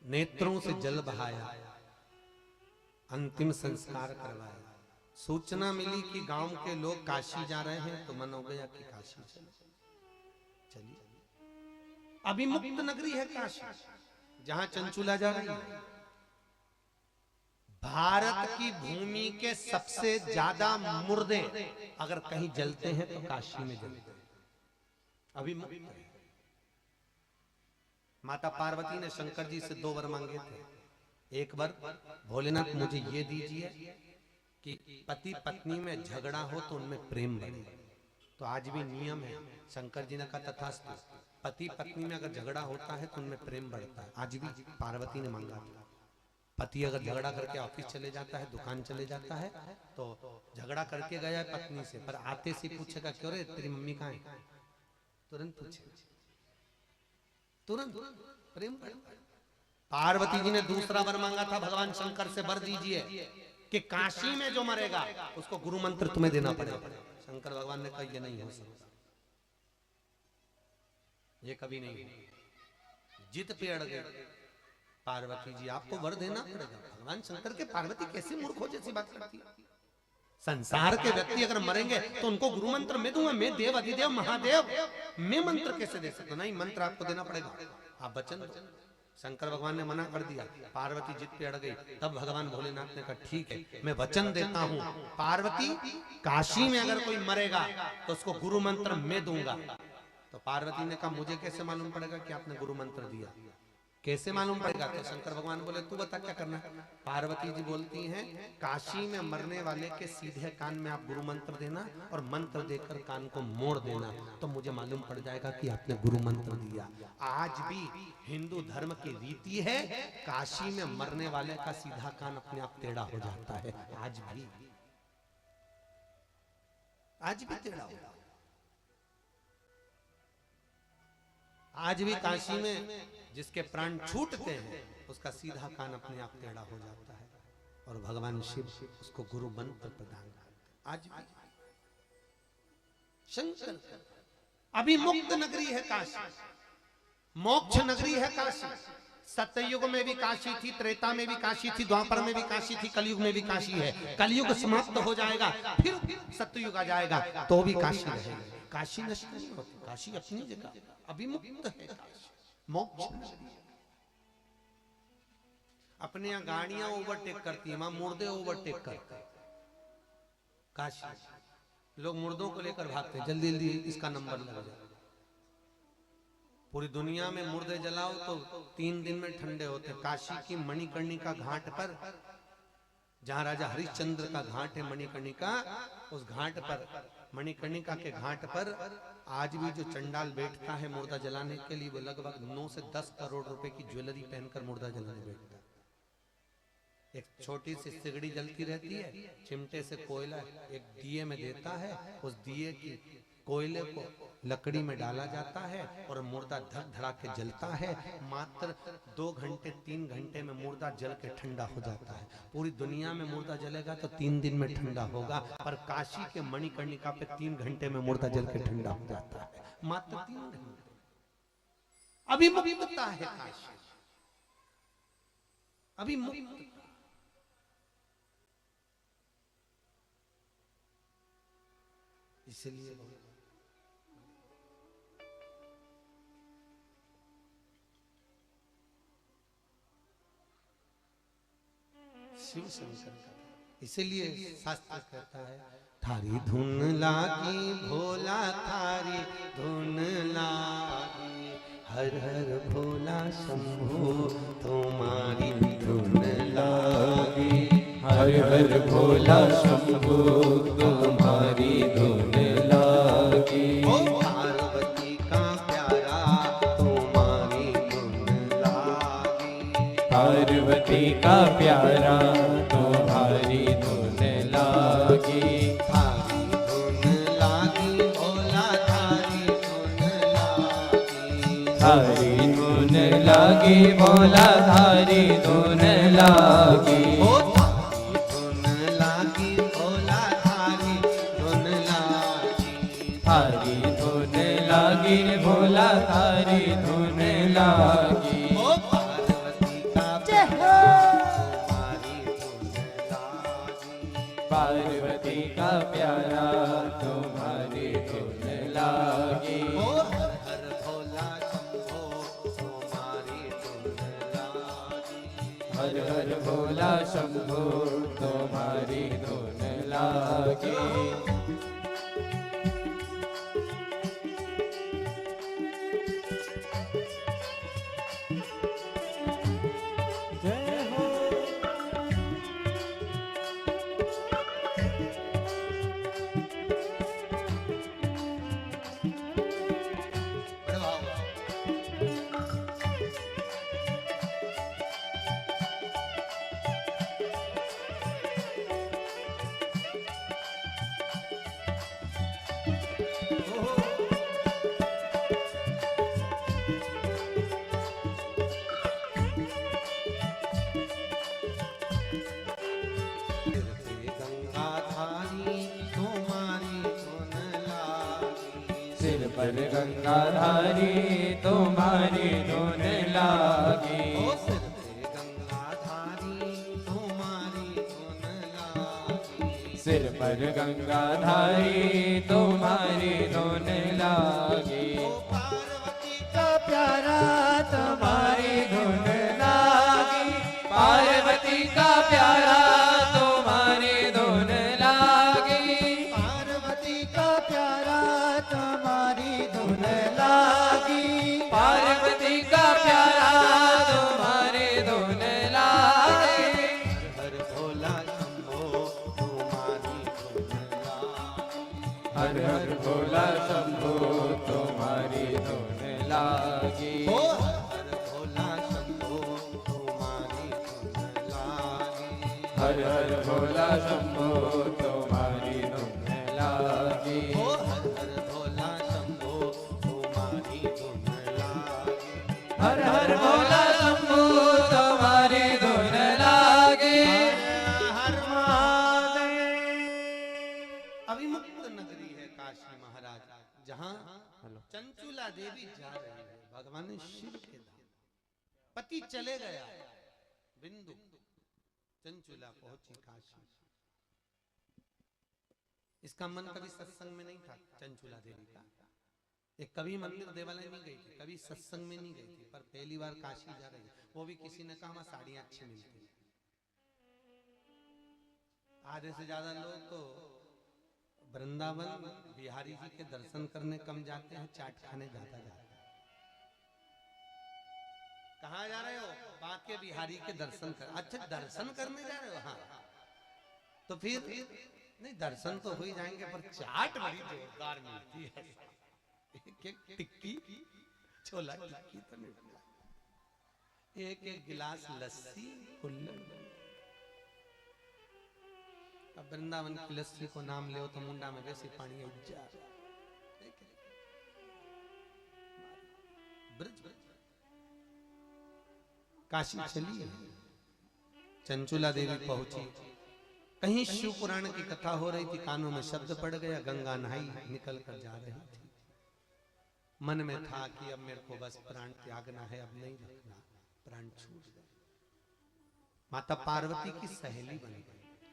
नेत्रों से जल बहाया, अंतिम संस्कार करवाया। सूचना मिली कि गांव के लोग काशी जा रहे हैं तो मन हो गया कि काशी चलिए। अभी मुक्त नगरी है काशी, जहां चंचूला जा रही है। भारत की भूमि के सबसे ज्यादा मुर्दे अगर कहीं जलते हैं तो काशी में जलते हैं। अभी मुक्त है। माता पार्वती ने शंकर जी से 2 वर मांगे थे। एक बार, भोलेनाथ मुझे ये दीजिए कि पति पत्नी में झगड़ा हो तो उनमें प्रेम बढ़े। तो आज भी नियम है, शंकर जी ने कहा तथास्तु, पति पत्नी में अगर झगड़ा होता है तो उनमें प्रेम बढ़ता है। आज भी पार्वती ने मांगा था। पति अगर झगड़ा करके ऑफिस चले जाता है, दुकान चले जाता है, तो झगड़ा करके गया है पत्नी से, पर आते से पूछेगा क्यों रे तेरी मम्मी कहाँ है, तुरंत पूछे, तुरंत प्रेम बढ़ता है। पार्वती जी ने दूसरा वर मांगा था, भगवान शंकर से वर दीजिए कि काशी में जो मरेगा उसको गुरु मंत्र तुम्हें देना पड़ेगा। शंकर भगवान ने कहा ये नहीं हो सकता, ये कभी नहीं हो। जिद पे अड़ गए पार्वती जी, आपको वर देना पड़ेगा। भगवान शंकर के पार्वती कैसे मूर्ख हो जैसी बात करती है। संसार के व्यक्ति अगर मरेंगे तो उनको गुरु मंत्र मैं दूंगा, मैं देव अधिदेव महादेव, मैं मंत्र कैसे दे सकता? नहीं, मंत्र आपको देना पड़ेगा, आप वचन दो। शंकर भगवान ने मना कर दिया, पार्वती जिद पे अड़ गई। तब भगवान भोलेनाथ ने कहा ठीक है, मैं वचन देता हूँ, पार्वती काशी में अगर कोई मरेगा तो उसको गुरु मंत्र मैं दूंगा। तो पार्वती ने कहा मुझे कैसे मालूम पड़ेगा कि आपने गुरु मंत्र दिया, कैसे मालूम पड़ेगा? तो शंकर भगवान बोले तू बता क्या करना है। पार्वती जी बोलती हैं काशी में मरने वाले के सीधे कान में आप गुरु मंत्र देना और मंत्र देकर कान को मोड़ देना, तो मुझे मालूम पड़ जाएगा कि आपने गुरु मंत्र दिया। आज भी हिंदू धर्म की रीति है, काशी में मरने वाले का सीधा कान अपने आप टेढ़ा हो जाता है। आज भी टेढ़ा हो, आज भी काशी में जिसके प्राण छूटते हैं उसका सीधा कान अपने आप टेढ़ा हो जाता है और भगवान शिव उसको गुरु मंत्र प्रदान करते हैं। आज भी शंकर अभी मुक्त नगरी है काशी, मोक्ष नगरी है काशी। सत्ययुग में भी काशी थी, त्रेता में भी काशी थी, द्वापर में भी काशी थी, कलयुग में भी काशी है। कलयुग समाप्त हो जाएगा, फिर सत्ययुग आ जाएगा तो भी काशी रहेगी। काशी नष्ट नहीं होती, काशी अपनी जगह अभी मुक्त है काशी, मोक्ष नगरी है। अपने यहाँ गाड़ियां ओवरटेक करती है, वहां मुर्दे ओवरटेक करते हैं। काशी लोग मुर्दों को लेकर भागते हैं, जल्दी जल्दी इसका नंबर लग जाए। पूरी दुनिया में मुर्दे जलाओ तो 3 दिन में ठंडे होते। काशी की मणिकर्णिका घाट पर, जहां राजा हरिश्चंद्र का घाट है मणिकर्णिका, उस घाट पर, मणिकर्णिका के घाट पर आज भी जो चंडाल बैठता है मुर्दा जलाने के लिए, वो लगभग 9 से 10 करोड़ रुपए की ज्वेलरी पहनकर मुर्दा जलाने बैठता है। एक छोटी सी सिगड़ी जलती रहती है, चिमटे से कोयला एक दिए में देता है, उस दिए की कोयले को लकड़ी में डाला जाता है और मुर्दा धक धड़ा के जलता है। मात्र 2 घंटे 3 घंटे में मुर्दा जल के ठंडा हो जाता है। पूरी दुनिया में मुर्दा जलेगा तो 3 दिन में ठंडा होगा, पर काशी के मणिकर्णिका पे 3 घंटे में मुर्दा जल के ठंडा हो जाता है। मात्र 3 घंटे। अभी मुक्तता है काशी, अभी मुक्त। इसलिए शिव शंकर का, इसलिए शास्त्र कहता है, थारी धुन लागी भोला, थारी धुन लागी, हर हर भोला शंभू तुम्हारी धुन लागी, हर हर भोला शंभू तुम्हारी धुन लागी। ओ पार्वती का प्यारा तुम्हारी धुन लागी, पार्वती का प्यारा तुम्हारी धुन लागी, थारी धुन लागी भोला, थारी धुन लागी, थारी धुन लागी भोला, थारी धुन लागी। ओ थारी धुन लागी भोला, थारी धुन लागी, थारी धुन लागी भोला, थारी धुन लागी। ओ पार्वती का तुम्हारी धुन लागी, पार्वती का प्यारा तुम्हारी धुन लागी। ओ हर हर भोला शंभो तुम्हारी धुन लागी, हर हर भोला शंभू तुम्हारी धुन लागी। जय हो। बड़े भाव। सिर पर गंगाधारी तुम्हारी धुन लागी। ओ सिर पे गंगाधारी तुम्हारी धुन लागी, सिर पर गंगाधारी तुम्हारी धुन लागी। ओ पार्वती का प्यारा तुम्हारी धुन लागी, पार्वती का प्यारा तुम्हारी धुन लागी, पार्वती का प्यारा तुम्हारी धुन लागी, पार्वती का प्यारा तुम्हारी धुन लागी। हर भोला शंभो तुम्हारी धुन लागी, हर हर भोला शंभू तुम्हारी धुन लागी। ओ हर भोला शंभो तुम्हारी धुन लागी, हर हर भोला शंभू तुम्हारी धुन लागी। ओ हर हर भोला शंभो तुम्हारी धुन लागी, हर हर भोला शंभू तुम्हारी धुन लागी। हर महादेव। अभी मुक्त नगरी है काशी महाराज, जहाँ चंचुला देवी जा रही है भगवान शिव के धाम। पति चले गया बिंदु, चंचुला पहुंची काशी। इसका मन कभी सत्संग में नहीं था चंचुला देवी का। एक कभी मंदिर देवालय में गई थी, कभी सत्संग में नहीं गई थी, पर पहली बार काशी जा रही है। वो भी किसी ने कहा वहां साड़ियां अच्छी मिलती है। आधे से ज्यादा लोग तो वृंदावन बिहारी जी के दर्शन करने कम जाते हैं, चाट खाने ज्यादा जाते हैं। कहाँ जा रहे हो? बाके बिहारी के दर्शन कर। अच्छा दर्शन करने जा रहे हो? हाँ, तो फिर नहीं, दर्शन तो हो ही जाएंगे, पर चाट बड़ी जोरदार मिलती है। एक टिक्की छोला टिक्की तो नहीं, एक एक गिलास लस्सी कुल्हड़। अब वृंदावन की लस्सी को नाम ले तो मुंडा में वैसे पानी उठ जा। काशी चली है, चंचुला देवी पहुंची। कहीं शिव पुराण की कथा हो रही थी, कानों में शब्द पड़ गया, गंगा नहाई निकल कर जा रही थी। मन में था कि अब मेरे को बस प्राण त्यागना है, अब नहीं रखना, प्राण छूट गए। माता पार्वती की सहेली बन गई,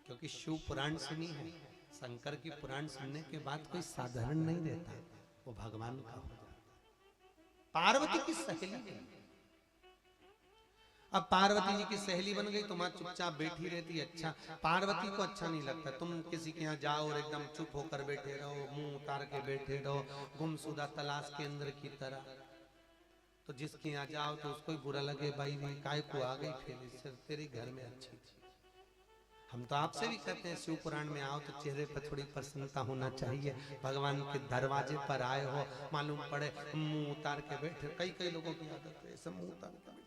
क्योंकि शिव पुराण सुनी है। शंकर की पुराण सुनने के बाद कोई साधारण नहीं रहता, वो भगवान का हो जाता। पार्वती की सहेली बन गई। अब पार्वती जी की सहेली बन गई तो माँ चुपचाप बैठी रहती। अच्छा, पार्वती को अच्छा नहीं लगता तुम किसी के यहाँ जाओ और एकदम चुप होकर बैठे रहो, मुंह उतार के बैठे रहो, गुमशुदा तलाश के अंदर की तरह। तो जिसके यहाँ जाओ तो उसको ही बुरा लगे, भाई काय को आ गई फिर तेरे घर में अच्छी थी। हम तो आपसे भी कहते हैं शिव पुराण में आओ तो चेहरे पर थोड़ी प्रसन्नता होना चाहिए। भगवान के दरवाजे पर आए हो, मालूम पड़े मुंह उतार के बैठे। कई लोगों की आदत है ऐसा मुंह उतार के बैठी।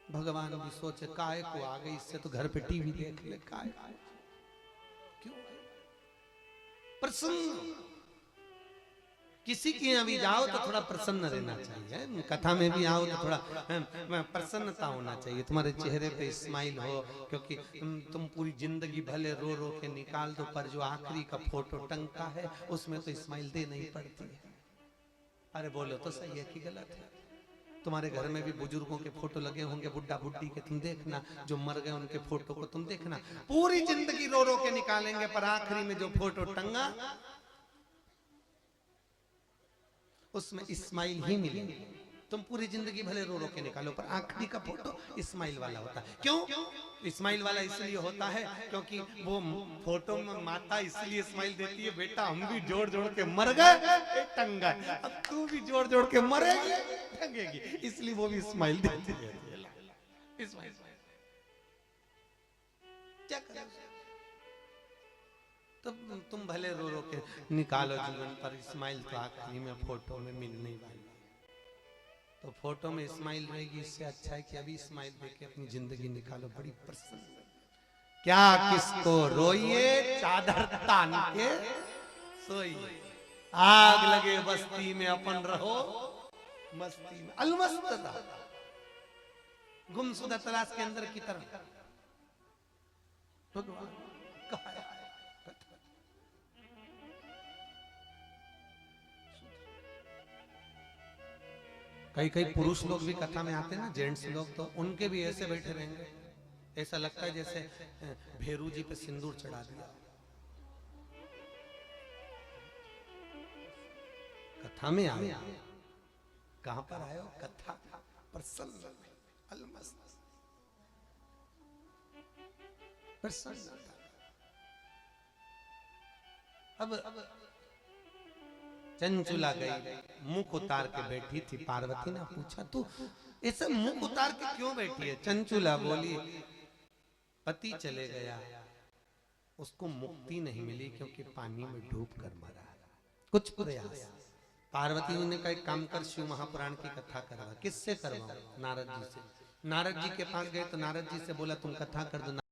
भगवान भी सोचे काय को आ गई, इससे तो घर पे टीवी देख ले। काय क्यों? प्रसन्न। किसी के यहाँ भी जाओ तो थोड़ा प्रसन्न रहना चाहिए। कथा में भी आओ तो थोड़ा प्रसन्नता होना चाहिए, तुम्हारे चेहरे पे स्माइल हो। क्योंकि तुम पूरी जिंदगी भले रो रो के निकाल दो, पर जो आखिरी का फोटो टंगता है उसमें तो स्माइल देना ही पड़ती है। अरे बोलो तो सही है कि गलत है? तुम्हारे घर में भी बुजुर्गों के फोटो लगे होंगे, बुड्ढा बुड्ढी के, तुम देखना। जो मर गए उनके फोटो को तुम देखना। पूरी जिंदगी रो रो के निकालेंगे, पर आखिरी में जो फोटो टंगा उसमें इस्माइल ही मिलेगी। तुम पूरी जिंदगी भले रो रो के निकालो, पर आखिरी का फोटो इस्माइल वाला होता है। क्यों इस्माइल वाला? इसलिए होता है क्योंकि वो फोटो में माता इसलिए इस्माइल देती है, बेटा हम भी जोड़ जोड़ के मर गए टंगा, अब तू भी जोड़ जोड़ के मरेगी टंगेगी, इसलिए वो भी इस्माइल देती है। इस्माइल क्या करें? तो तुम भले रो रो के निकालो जीवन, पर इस्माइल तो आखिरी में फोटो में मिलने वाली। तो फोटो में इस्माइल रहेगी, इससे अच्छा है कि अभी इस्माइल देके अपनी जिंदगी निकालो। बड़ी प्रसन्न। क्या किसको रोइए, चादर तान के सोइए। आग लगे बस्ती में अपन रहो मस्ती में। अलमस्त गुमशुदा तलाश के अंदर की तरह भगवान कहा। कई पुरुष लोग भी कथा में आते हैं ना, जेंट्स लोग, तो उनके भी ऐसे बैठे रहेंगे। ऐसा लगता है जैसे भेरू जी पे सिंदूर चढ़ा दिया। कथा में आए, कहां पर आए हो? कथा। प्रसन्न अलमस्त प्रसन्न। अब चंचुला गई, मुख उतार के बैठी थी। पार्वती ने पूछा तू ऐसे मुख उतार के क्यों बैठी है? चंचुला बोली पति चले गया, उसको मुक्ति नहीं मिली क्योंकि पानी में डूब कर मरा। कुछ प्रयास। पार्वती ने कहा एक काम कर, शिव महापुराण की कथा करवा। किससे करवाऊं? नारद जी से। नारद जी के पास गए तो नारद जी से बोला तुम कथा कर दो।